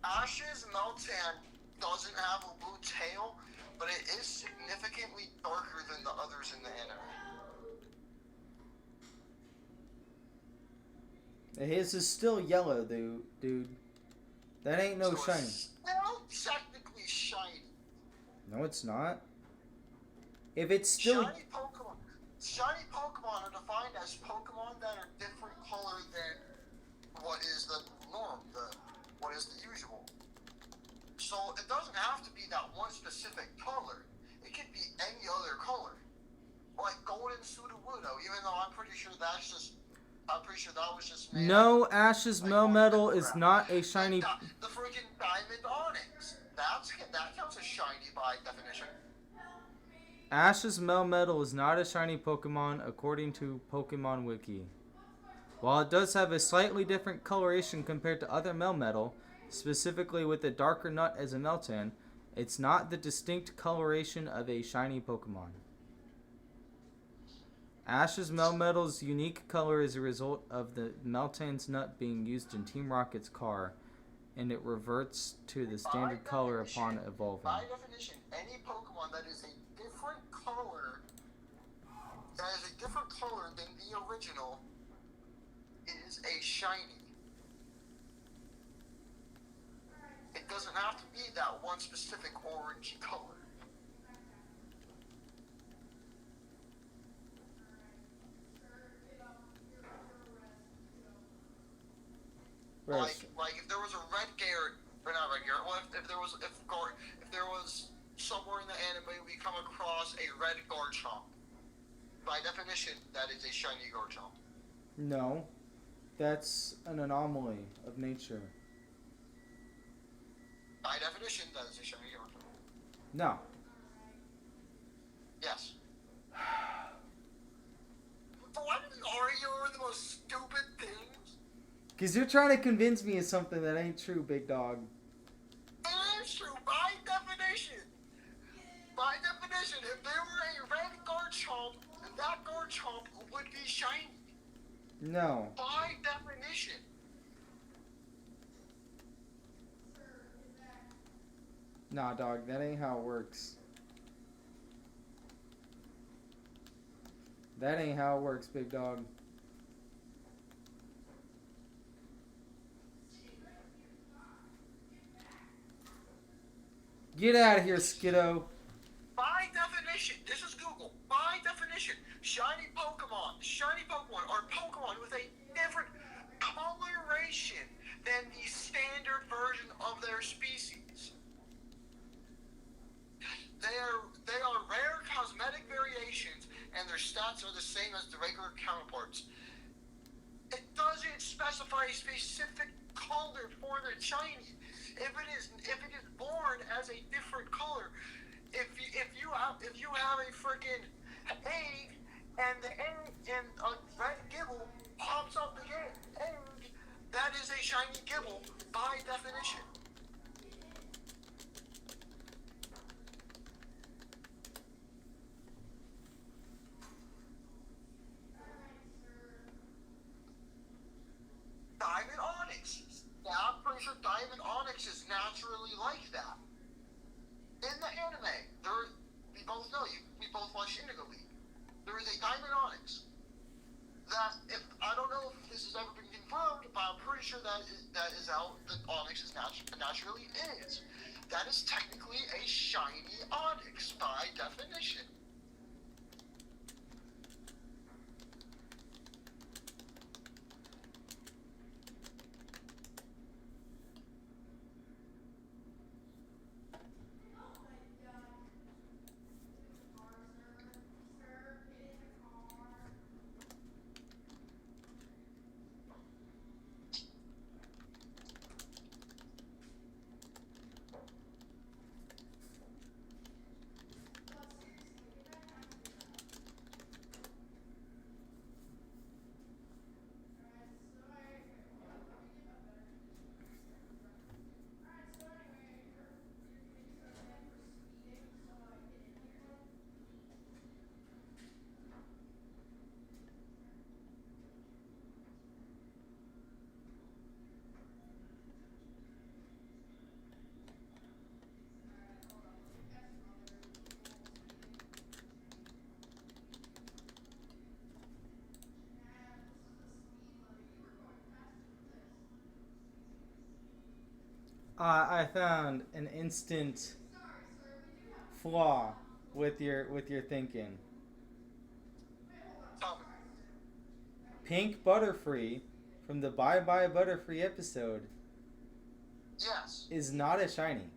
Ash's Meltan doesn't have a blue tail, but it is significantly darker than the others in the anime. His is still yellow, dude. That ain't no So shiny. it's still technically shiny. No, it's not. If it's still... Shiny Pokemon are defined as Pokemon that are different color than what is the norm, what is the usual. So it doesn't have to be that one specific color. It could be any other color. Like Golden Sudowoodo, even though I'm pretty sure that's just I'm pretty sure that was just made up. No, Ash's Like, Melmetal fucking is crap. not a shiny. The freaking Diamond Onyx. That counts as shiny by definition. Ash's Melmetal is not a shiny Pokemon according to Pokemon Wiki. While it does have a slightly different coloration compared to other Melmetal, specifically with a darker nut as a Meltan, it's not the distinct coloration of a shiny Pokemon. Ash's Melmetal's unique color is a result of the Meltan's nut being used in Team Rocket's car, and it reverts to the standard color upon evolving. By definition, any Pokemon that is a different color, than the original, is a shiny. It doesn't have to be that one specific orange color. Like if there was a red Garrett, or not red Garrett, well, if there was somewhere in the anime we come across a red Garchomp, by definition that is a shiny Garchomp. No, that's an anomaly of nature. By definition, that is a shiny Garchomp. No. Yes. But why do we argue over the most stupid things? Because you're trying to convince me of something that ain't true, big dog. It is true, by definition. By definition, if there were a red Garchomp, that Garchomp would be shiny. No. By definition. Nah, dog, that ain't how it works. That ain't how it works, big dog. Get out of here, Skiddo. By definition, this is Google. By definition, shiny Pokemon are Pokemon with a different coloration than the standard version of their species. They are rare cosmetic variations, and their stats are the same as the regular counterparts. It doesn't specify a specific color for the shiny. If it is born as a different color, if you have a freaking egg and the egg and a red Gibble pops up the egg, that is a shiny Gibble by definition. Diamond Onyx. Now, I'm pretty sure Diamond Onyx is naturally like that. In the anime, we both know, we both watch Indigo League. There is a Diamond Onyx. That, I don't know if this has ever been confirmed, but I'm pretty sure that is how the Onyx is naturally is. That is technically a shiny Onyx by definition. I found an instant flaw with your thinking. Tell me. Pink Butterfree from the Bye Bye Butterfree episode Yes. is not a shiny.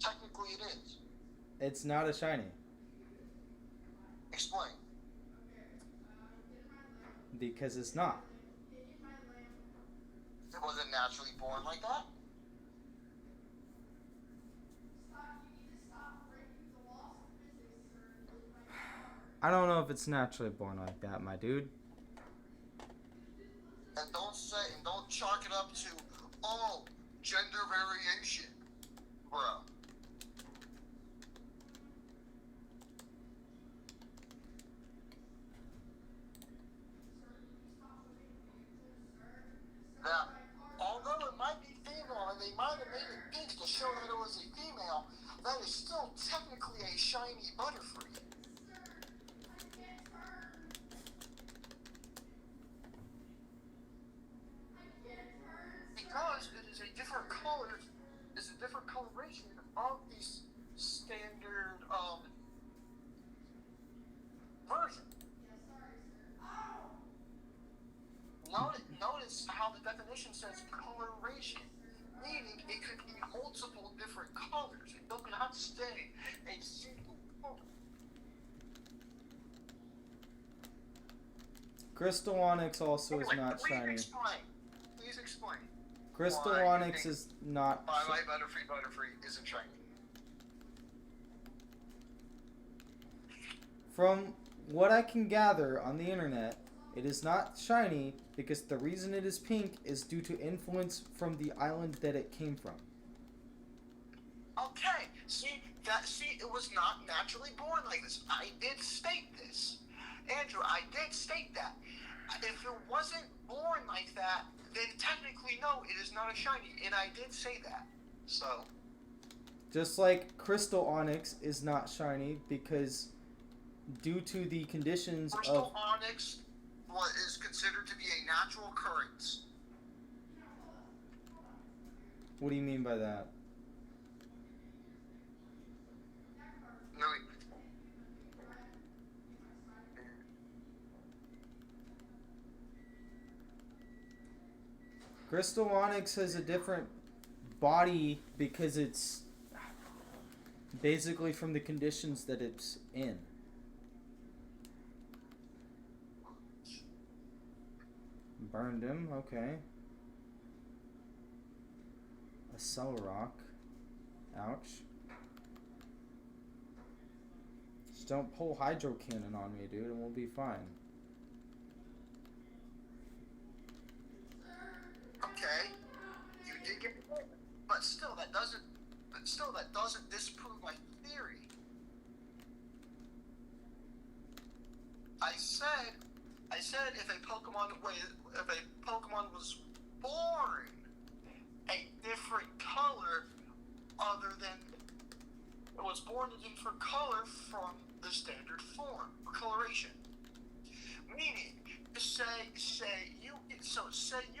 Technically it is. It's not a shiny. Explain. because it's not. It wasn't naturally born like that. I don't know if it's naturally born like that, my dude. And don't chalk it up to, oh, gender variation, bro. Now, although it might be female and they might have made it pink to show that it was a female, that is still technically a shiny Butterfree. Because it is a different color, it's a different coloration of the standard version. Notice how the definition says coloration, meaning it could be multiple different colors. It does not stay a single color. Crystal Onyx also is not shiny. Please explain. Crystal why Onyx is not. Why my Butterfree isn't shiny? From what I can gather on the internet, it is not shiny because the reason it is pink is due to influence from the island that it came from. Okay, see, it was not naturally born like this. I did state this. Andrew, I did state that. If it wasn't born like that, then technically, no, it is not a shiny, and I did say that. So. Just like Crystal Onyx is not shiny because due to the conditions Crystal Onyx is considered to be a natural occurrence. What do you mean by that? No. Crystal Onyx has a different body because it's basically from the conditions that it's in. Burned him, okay. A Cell Rock. Ouch. Just don't pull Hydro Cannon on me, dude, and we'll be fine. Okay, you did get it, but still that doesn't disprove my theory. I said if a Pokemon was born a different color other than it was born a different color from the standard form or coloration. Meaning, say you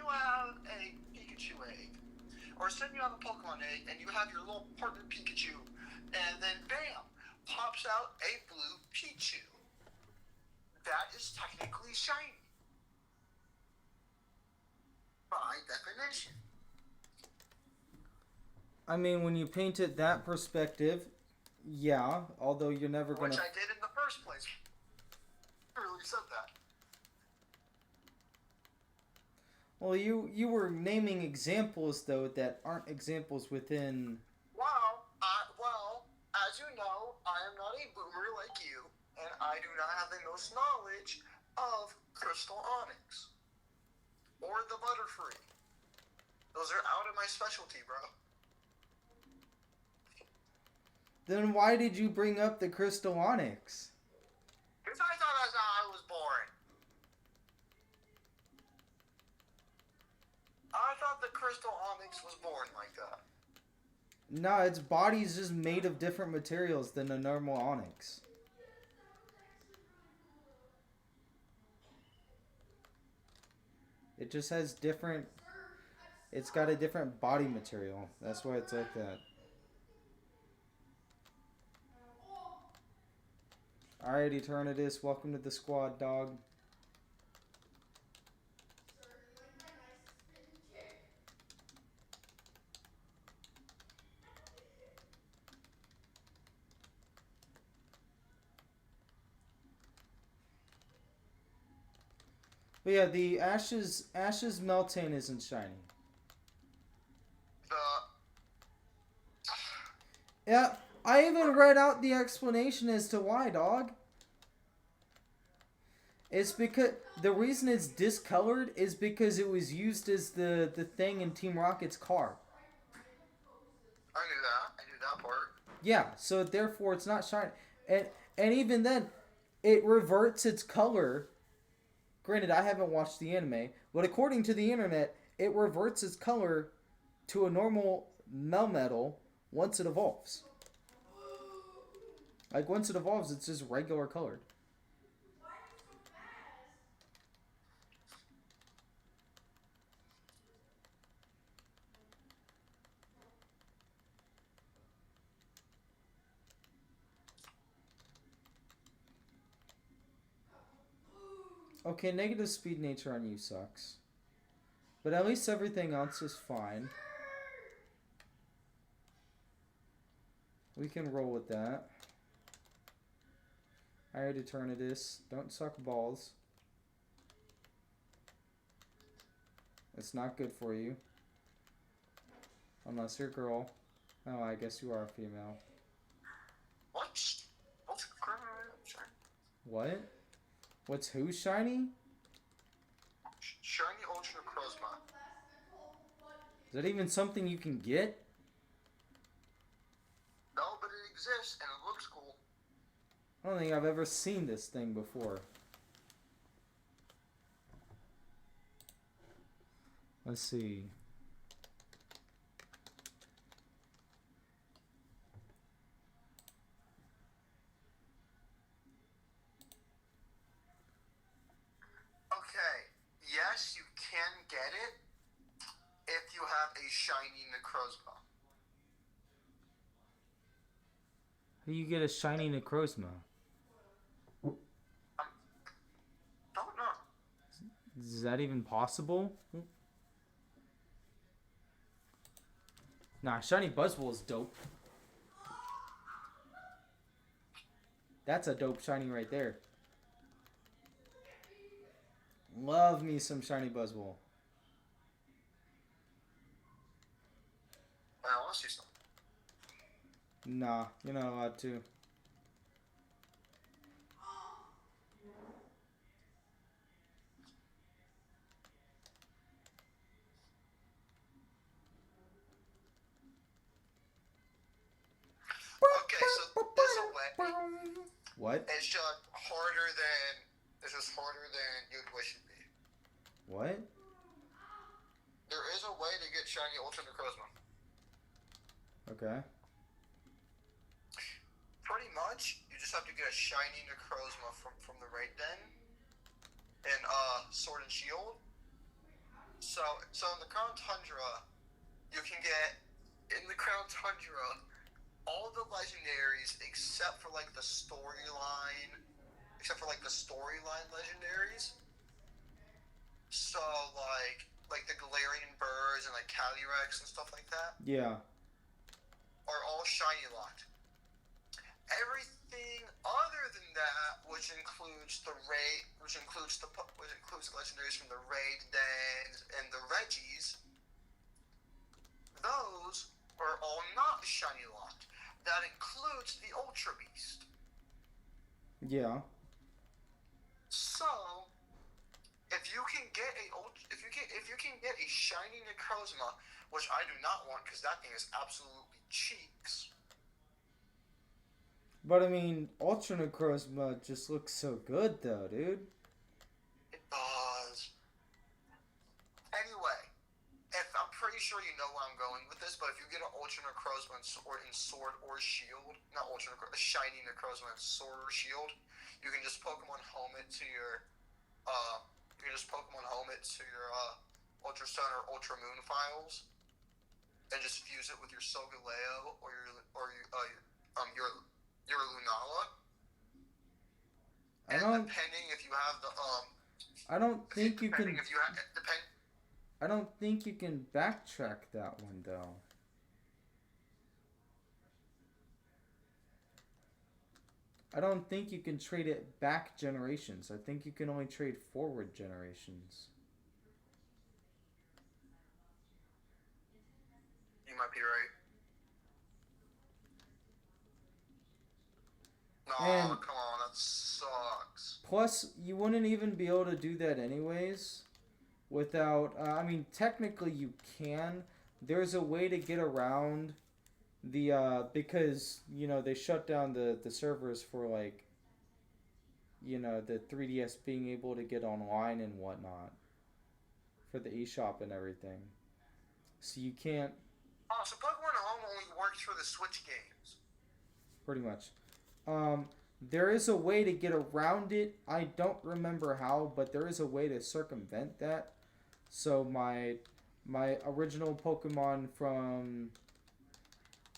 have a Pikachu egg, or say you have a Pokemon egg and you have your little partner Pikachu, and then bam, pops out a blue Pichu. That is technically shiny. By definition. I mean, when you paint it that perspective, yeah, although you're never going to... Which I did in the first place. I really said that. Well, you were naming examples, though, that aren't examples within... Well, as you know, I am not a boomer like you, and I do not have the most knowledge of Crystal Onyx. Or the Butterfree. Those are out of my specialty, bro. Then why did you bring up the Crystal Onyx? Because I thought that's how I was born. I thought the Crystal Onyx was born like that. No, its body's just made of different materials than a normal Onyx. It just has different... It's got a different body material. That's why it's like that. Alright, Eternatus, welcome to the squad, dog. But yeah, the Ash's Meltan isn't shiny. The Yeah, I even read out the explanation as to why, dog. It's because the reason it's discolored is because it was used as the thing in Team Rocket's car. I knew that. I knew that part. Yeah, so therefore it's not shiny. And even then, it reverts its color. Granted, I haven't watched the anime, but according to the internet, it reverts its color to a normal Melmetal once it evolves. Like once it evolves, it's just regular colored. Okay, negative speed nature on you sucks. But at least everything else is fine. We can roll with that. Higher Eternatus. Don't suck balls. It's not good for you. Unless you're a girl. Oh, I guess you are a female. What? What? What's who shiny? Shiny Ultra Chroma. Is that even something you can get? No, but it exists and it looks cool. I don't think I've ever seen this thing before. Let's see. Okay, yes, you can get it if you have a shiny Necrozma. How do you get a shiny Necrozma? Don't know. Is that even possible? Nah, shiny Buzzwole is dope. That's a dope shiny right there. Love me some shiny Buzzwole. I want to see something. Nah, you're not allowed to. Okay, so there's a way. What? It's just harder than. It's just harder than you'd wish it'd be. What? There is a way to get shiny Ultra Necrozma. Okay. Pretty much, you just have to get a shiny Necrozma from the raid den in Sword and Shield. So in the Crown Tundra, you can get in the Crown Tundra all the legendaries except for like the storyline legendaries. So like the Galarian birds and like Calyrex and stuff like that Yeah. are all shiny locked. Everything other than that, which includes the legendaries from the raid dens and the Reggies, those are all not shiny locked. That includes the Ultra Beast. Yeah. So, if you can get a shiny Necrozma, which I do not want because that thing is absolutely cheeks. But I mean, Ultra Necrozma just looks so good though, dude. It does. Anyway, I'm pretty sure you know where I'm going with this, but if you get an Ultra Necrozma in Sword or Shield, not Ultra Necrozma, a shiny Necrozma in Sword or Shield, you can just Pokemon Home it to your Ultra Sun or Ultra Moon files, and just fuse it with your Solgaleo or your Lunala. Depending if you have the I don't think you can. If you have, I don't think you can backtrack that one though. I don't think you can trade it back generations. I think you can only trade forward generations. You might be right. No, And come on, that sucks. plus, you wouldn't even be able to do that anyways without. I mean, technically you can. There's a way to get around the because they shut down the servers for like the 3DS being able to get online and whatnot for the eShop and everything. So you can't Oh, so Pokemon Home only works for the Switch games. pretty much. There is a way to get around it. I don't remember how, but there is a way to circumvent that. So my original Pokemon from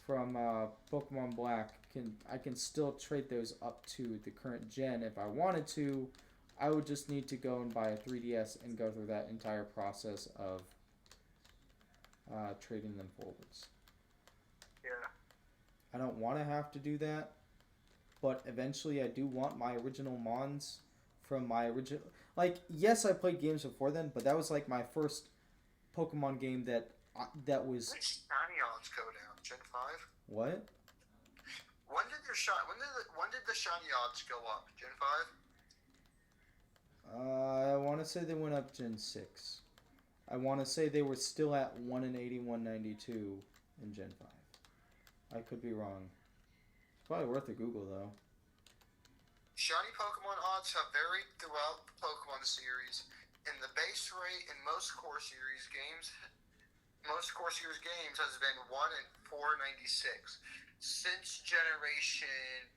Pokemon Black I can still trade those up to the current gen if I wanted to. I would just need to go and buy a 3DS and go through that entire process of trading them forwards. Yeah. I don't want to have to do that, but eventually I do want my original Mons from my original. Like, yes, I played games before then, but that was like my first Pokemon game that was. When did shiny odds go down? Gen 5? What? When did the shiny odds go up? Gen 5? I want to say they went up Gen 6. I want to say they were still at 1 in 80, 192 in Gen 5. I could be wrong. It's probably worth a Google, though. Shiny Pokemon odds have varied throughout the Pokemon series. In the base rate in most core series games has been 1 in 496. Since generation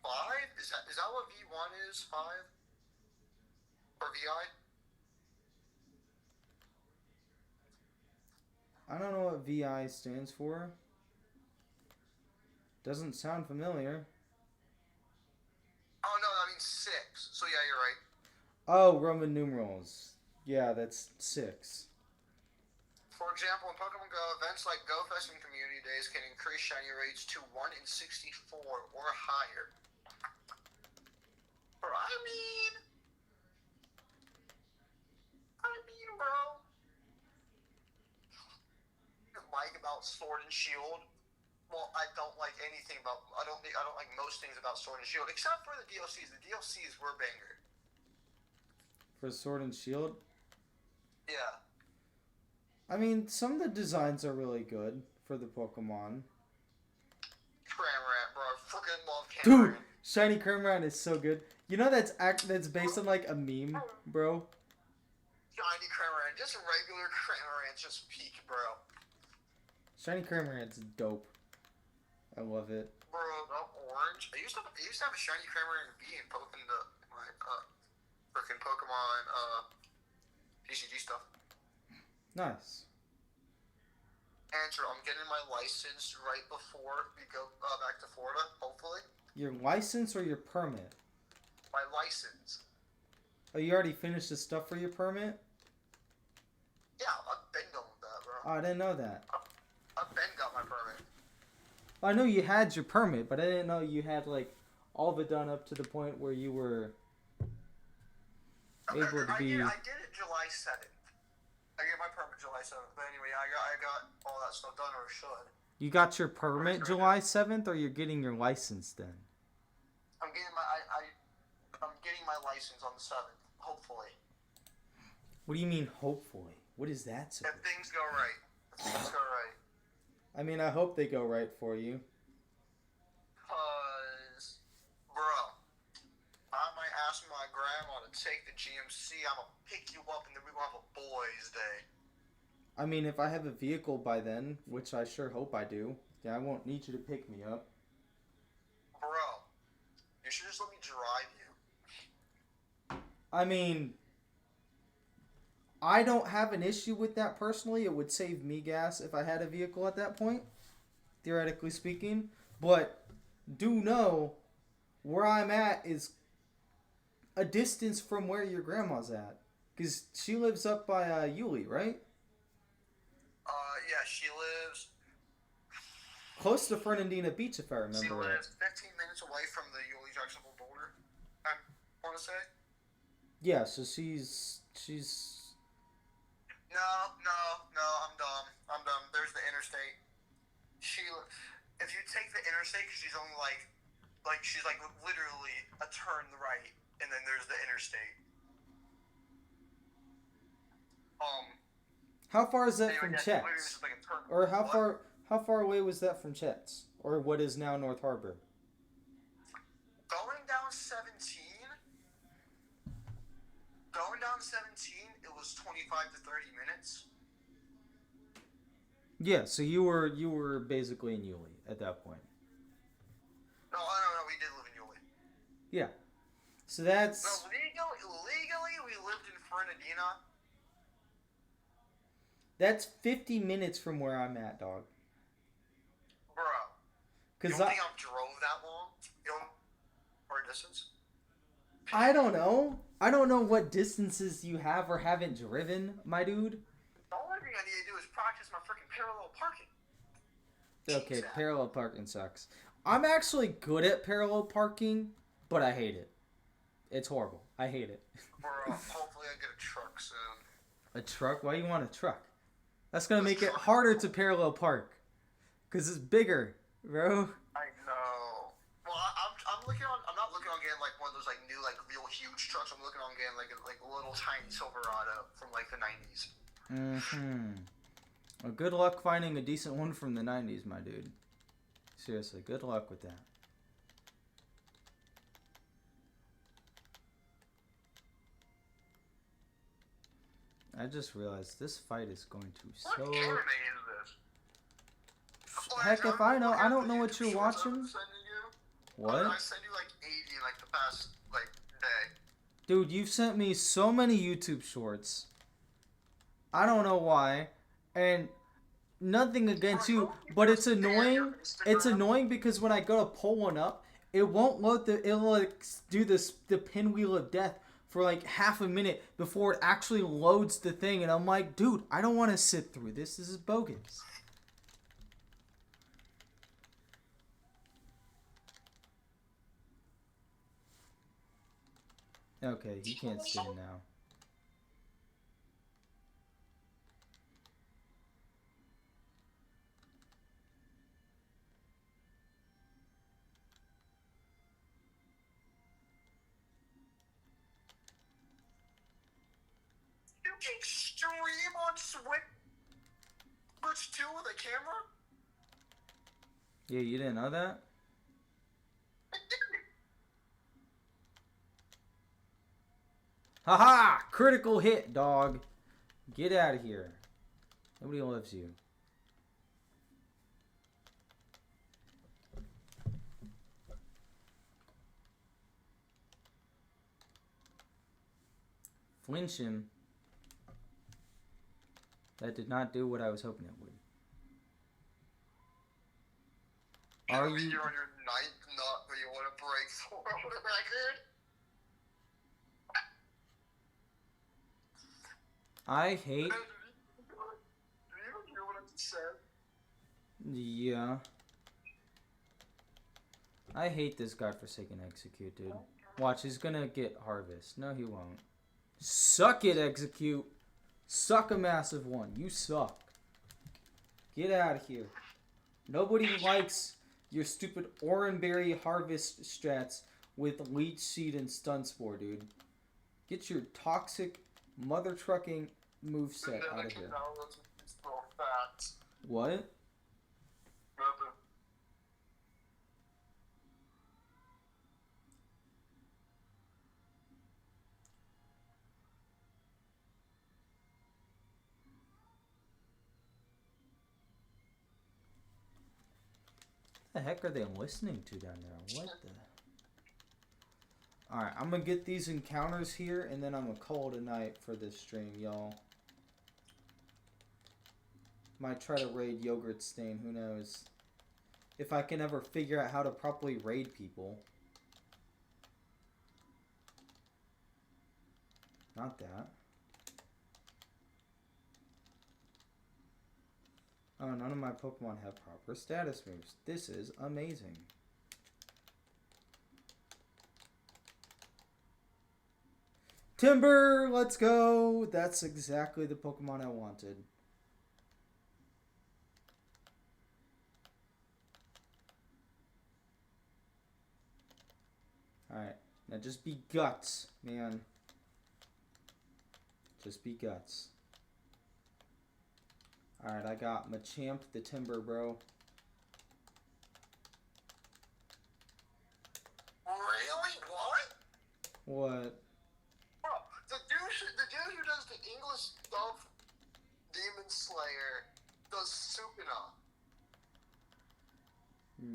5? Is that what V1 is? 5? Or VI? I don't know what VI stands for. Doesn't sound familiar. Oh no, that means 6. So yeah, you're right. Oh, Roman numerals. Yeah, that's 6. For example, in Pokemon Go, events like Go Fest and Community Days can increase shiny rates to 1 in 64 or higher. Bro, I mean, bro. Like about Sword and Shield. Well, I don't like anything about. I don't like most things about Sword and Shield except for the DLCs. The DLCs were banger. For Sword and Shield? Yeah. I mean, some of the designs are really good for the Pokemon. Cramorant, bro. I freaking love Dude, Cramorant. Shiny Cramorant is so good. You know that's based on like a meme, bro? Shiny Cramorant. Just regular Cramorant, just peak, bro. Shiny Cramorant's dope. I love it. Bro, not orange. I used to have a shiny Cramorant V in my freaking Pokemon TCG stuff. Nice. Andrew, I'm getting my license right before we go back to Florida, hopefully. Your license or your permit? My license. Oh, you already finished the stuff for your permit? Yeah, I've been done with that, bro. Oh, I didn't know that. I've been got my permit. I know you had your permit, but I didn't know you had like all of it done up to the point where you were able to be. I did it July 7th. I get my permit July 7th. But anyway, I got all that stuff done, or should. You got your permit July 7th, or you're getting your license then? I'm getting I'm getting my license on the 7th, hopefully. What do you mean, hopefully? What is that supposed If things go right. I mean, I hope they go right for you. Cause, bro, I might ask my grandma to take the GMC. I'm gonna pick you up, and then we're gonna have a boys' day. I mean, if I have a vehicle by then, which I sure hope I do, then I won't need you to pick me up. Bro, you should just let me drive you. I mean, I don't have an issue with that personally. It would save me gas if I had a vehicle at that point, theoretically speaking. But do know where I'm at is a distance from where your grandma's at. Because she lives up by Yulee, right? Yeah, she lives Close to Fernandina Beach, if I She remember right. lives 15 minutes away from the Yulee Jacksonville border. I want to say. Yeah, so she's No. I'm dumb. There's the interstate. If you take the interstate, because she's only she's like literally a turn right, and then there's the interstate. How far is that anyway, from yeah, Chet's? like Or how far away was that from Chet's? Or what is now North Harbor? Going down 17, it was 25 to 30 minutes. Yeah, so you were basically in Yulee at that point. No, we did live in Yulee. Yeah. So that's... No, legally we lived in Fernandina. That's 50 minutes from where I'm at, dog. Bro. You don't think I've drove that long? You don't... Or distance? I don't know. I don't know what distances you have or haven't driven, my dude. The only thing I need to do is practice my freaking parallel parking. Okay, parallel parking sucks. I'm actually good at parallel parking, but I hate it. It's horrible. I hate it. Bro, hopefully I get a truck soon. A truck? Why do you want a truck? That's gonna make it harder to parallel park. Cause it's bigger, bro. I know. Well, I'm looking on. I'm not looking on getting like one of those like new like real huge trucks. I'm looking on getting like a little tiny Silverado from like the 90s. Well, good luck finding a decent one from the 90s, my dude. Seriously, good luck with that. I just realized this fight is going to so... What anime is this? Heck if I know. I don't know what you're watching. What? I sent you like 80 in like the past like day. Dude, you've sent me so many YouTube shorts. I don't know why. And nothing against you, but it's annoying. It's annoying because when I go to pull one up, it won't load it'll like do the pinwheel of death for like half a minute before it actually loads the thing, and I'm like, dude, I don't want to sit through this. This is bogus. Okay, he can't stand now. You can stream on Switch 2 with a camera? Yeah, you didn't know that? Haha! Critical hit, dog. Get out of here. Nobody loves you. Flinch him. That did not do what I was hoping it would. Are you... You're on your ninth nut, but you want to break the world record? I hate... Do you hear what I just said? Yeah. I hate this godforsaken execute, dude. Watch, he's gonna get harvest. No, he won't. Suck it, execute. Suck a massive one. You suck. Get out of here. Nobody likes your stupid Oranberry harvest strats with leech seed and stun spore, dude. Get your toxic mother trucking moveset out of here. What? Nothing. What the heck are they listening to down there? What the... Alright, I'm gonna get these encounters here, and then I'm gonna call it a night for this stream, y'all. Might try to raid Yogurt Stain, who knows. If I can ever figure out how to properly raid people. Not that. Oh, none of my Pokemon have proper status moves. This is amazing. Timber, let's go. That's exactly the Pokemon I wanted. Alright, now just be guts, man. Just be guts. Alright, I got Machamp the Timber, bro. Really? What? What? Bro, the dude who does the English stuff, Demon Slayer, does Sukuna.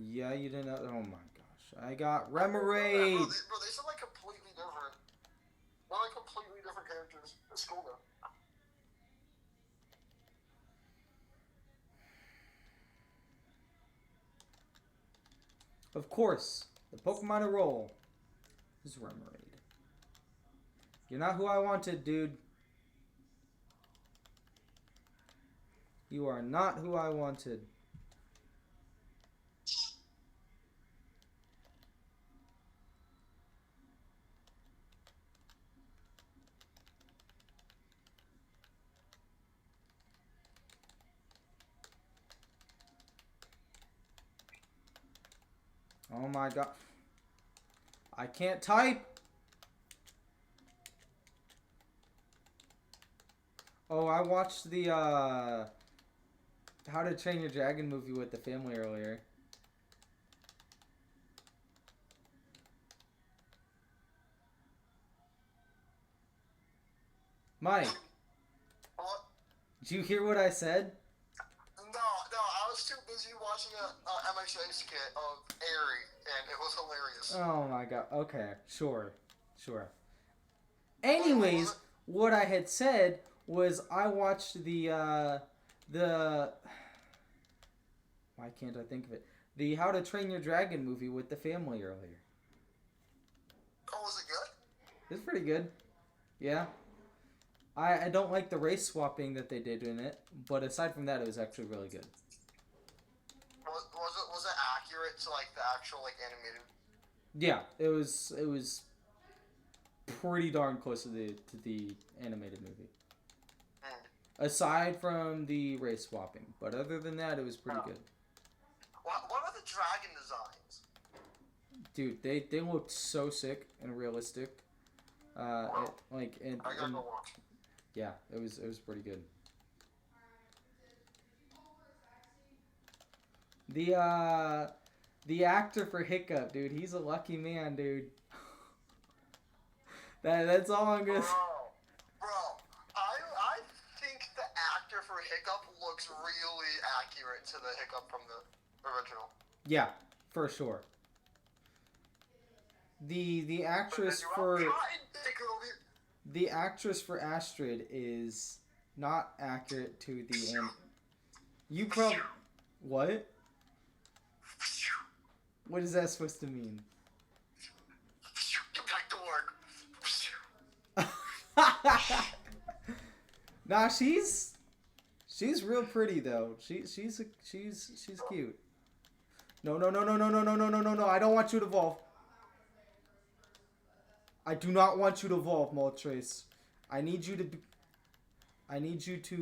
Yeah, you didn't know. Oh my gosh. I got Bro, Remoraid. they sound like completely different. They're like completely different characters. It's cool though. Of course, the Pokemon to roll is Remoraid. You're not who I wanted, dude. You are not who I wanted. Oh my god. I can't type. Oh, I watched the How to Train Your Dragon movie with the family earlier. Mike, What? did you hear what I said? No, I was too busy watching a MXA skit of Airy, and it was hilarious. Oh my god. Okay, sure. Anyways, what I had said was I watched the why can't I think of it? The How to Train Your Dragon movie with the family earlier. Oh, was it good? It's pretty good. Yeah. I don't like the race swapping that they did in it, but aside from that, it was actually really good. Was it accurate to like the actual like animated? Yeah, it was pretty darn close to the animated movie. Aside from the race swapping, but other than that, it was pretty good. What are the dragon designs? Dude, they looked so sick and realistic. I gotta go watch. Yeah, it was pretty good. The actor for Hiccup, dude, he's a lucky man, dude. That's all I'm gonna say. Bro, I think the actor for Hiccup looks really accurate to the Hiccup from the original. Yeah, for sure. The actress for Astrid is not accurate to the end. You probably what? What is that supposed to mean? Get back to work. Nah, she's real pretty though. She's cute. No. I don't want you to evolve. I do not want you to evolve, Moltres. I need you to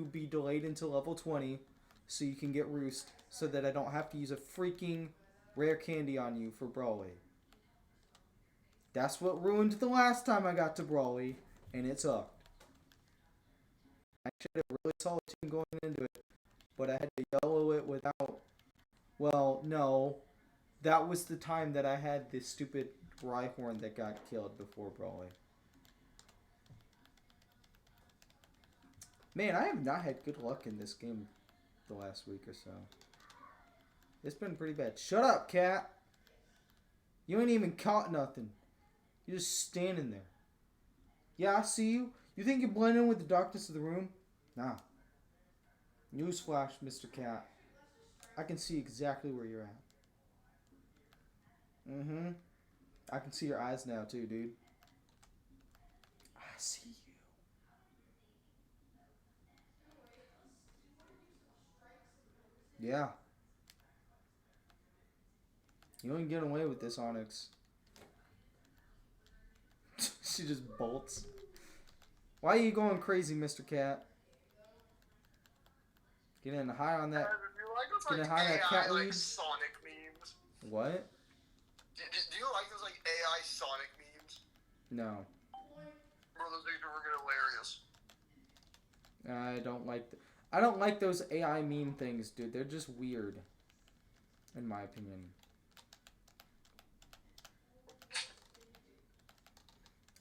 be delayed until level 20 so you can get Roost so that I don't have to use a freaking rare candy on you for Brawly. That's what ruined the last time I got to Brawly, and it sucked. I should have a really solid team going into it, but I had to yellow it without... Well, no. That was the time that I had this stupid Rhyhorn that got killed before Brawly. Man, I have not had good luck in this game the last week or so. It's been pretty bad. Shut up, cat! You ain't even caught nothing. You're just standing there. Yeah, I see you. You think you blend in with the darkness of the room? Nah. Newsflash, Mr. Cat. I can see exactly where you're at. Mm-hmm. I can see your eyes now, too, dude. I see you. Yeah. You ain't getting away with this, Onyx. She just bolts. Why are you going crazy, Mr. Cat? Getting high on that. Do you like those Getting like high on that AI cat like weed. Sonic memes? What? Do you like those like AI Sonic memes? No. Bro, those things are freaking hilarious. I don't like. I don't like those AI meme things, dude. They're just weird, in my opinion.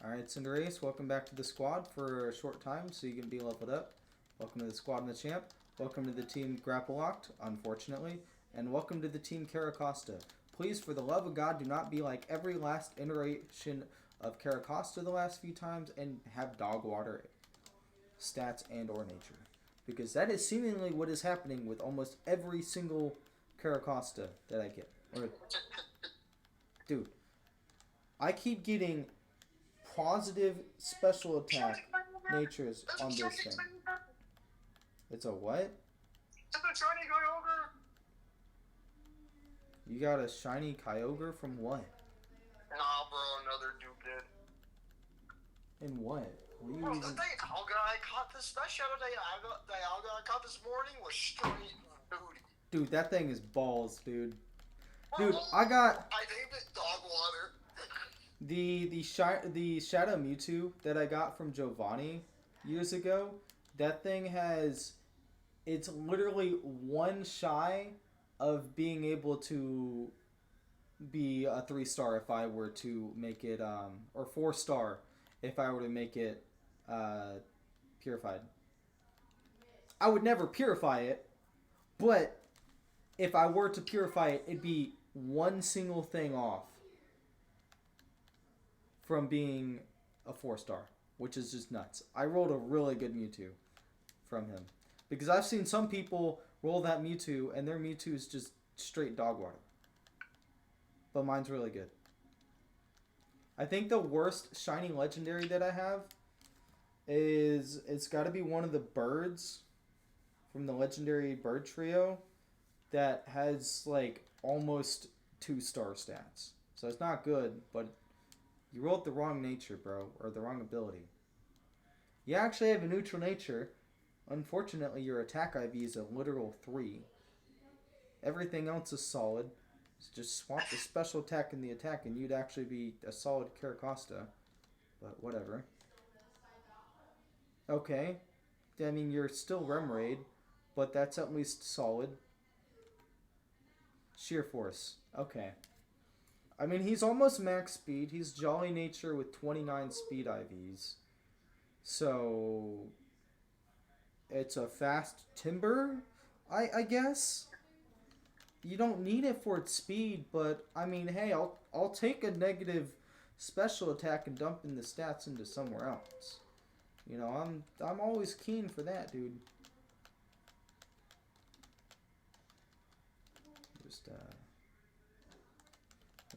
Alright, Cinderace, welcome back to the squad for a short time so you can be leveled up. Welcome to the squad and the champ. Welcome to the team Grapple Locked, unfortunately. And welcome to the team Caracosta. Please, for the love of God, do not be like every last iteration of Caracosta the last few times and have dog water stats and or nature. Because that is seemingly what is happening with almost every single Caracosta that I get. Dude, I keep getting positive special attack natures on this thing. It's a what? It's a shiny Kyogre! You got a shiny Kyogre from what? Nah, bro, another dude did. In what? What are you Bro, even... the Dialga I caught this, that Shadow Dialga I caught this morning was straight booty. Dude, that thing is balls, dude. Bro, Dude, I got... I named it Dog Water. The Shadow Mewtwo that I got from Giovanni years ago, that thing has... It's literally one shy of being able to be a 3-star if I were to make it, or 4-star if I were to make it purified. I would never purify it, but if I were to purify it, it'd be one single thing off from being a 4-star, which is just nuts. I rolled a really good Mewtwo from him. Because I've seen some people roll that Mewtwo, and their Mewtwo is just straight dog water. But mine's really good. I think the worst shiny legendary that I have is... It's got to be one of the birds from the legendary bird trio that has, like, almost 2-star stats. So it's not good, but you rolled the wrong nature, bro. Or the wrong ability. You actually have a neutral nature. Unfortunately, your attack IV is a literal 3. Everything else is solid. Just swap the special attack and the attack and you'd actually be a solid Caracosta. But whatever. Okay. I mean, you're still Remoraid, but that's at least solid. Sheer Force. Okay. I mean, he's almost max speed. He's Jolly Nature with 29 speed IVs. So... It's a fast timber, I guess. You don't need it for its speed, but I mean, hey, I'll take a negative special attack and dump in the stats into somewhere else. You know, I'm always keen for that, dude. Just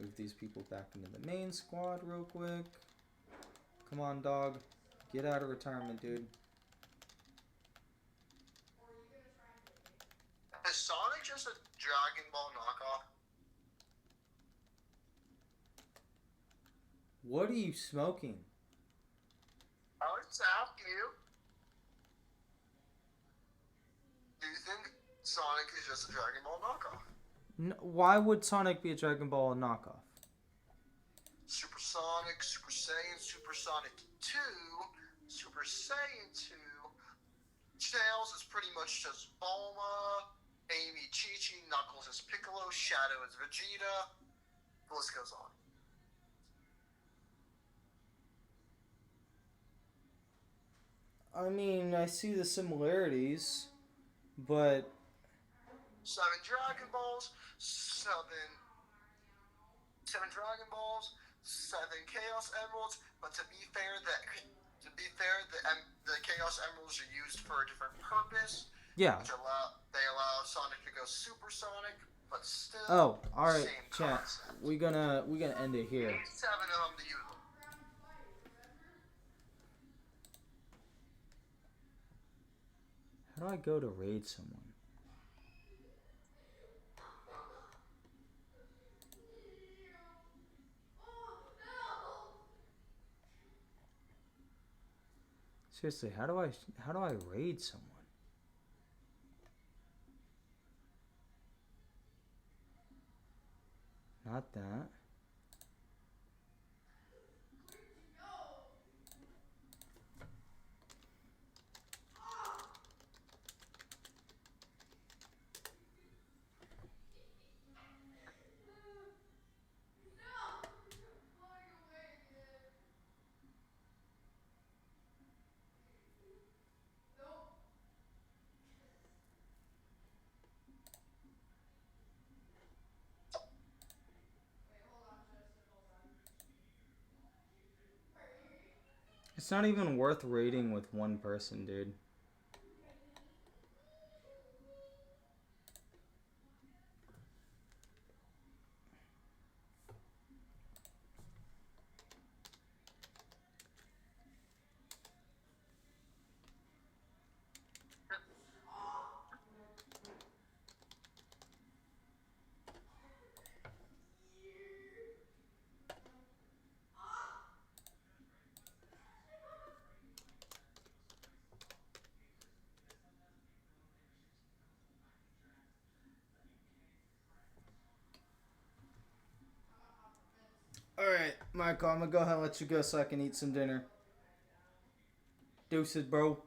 move these people back into the main squad real quick. Come on, dog. Get out of retirement, dude. Is Sonic just a Dragon Ball knockoff? What are you smoking? I was just asking you. Do you think Sonic is just a Dragon Ball knockoff? Why would Sonic be a Dragon Ball knockoff? Super Sonic, Super Saiyan, Super Sonic 2, Super Saiyan 2. Tails is pretty much just Bulma. Amy Chi-Chi, Knuckles is Piccolo, Shadow is Vegeta. The list goes on. I mean, I see the similarities, but... 7 Dragon Balls, 7 Dragon Balls, 7 Chaos Emeralds, but to be fair, the Chaos Emeralds are used for a different purpose. Yeah. Which they allow Sonic to go supersonic, but still. Oh, all right, same chat. concept. We gonna end it here. You need 7 of them to use them. How do I go to raid someone? Seriously, how do I raid someone? Not that. It's not even worth raiding with one person, dude. Alright, Michael, I'm gonna go ahead and let you go so I can eat some dinner. Deuces, bro.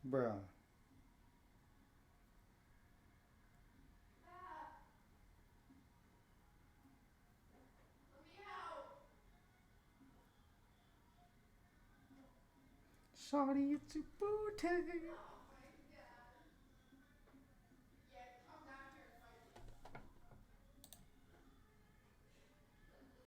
Bruh. Shawty, it's your booty.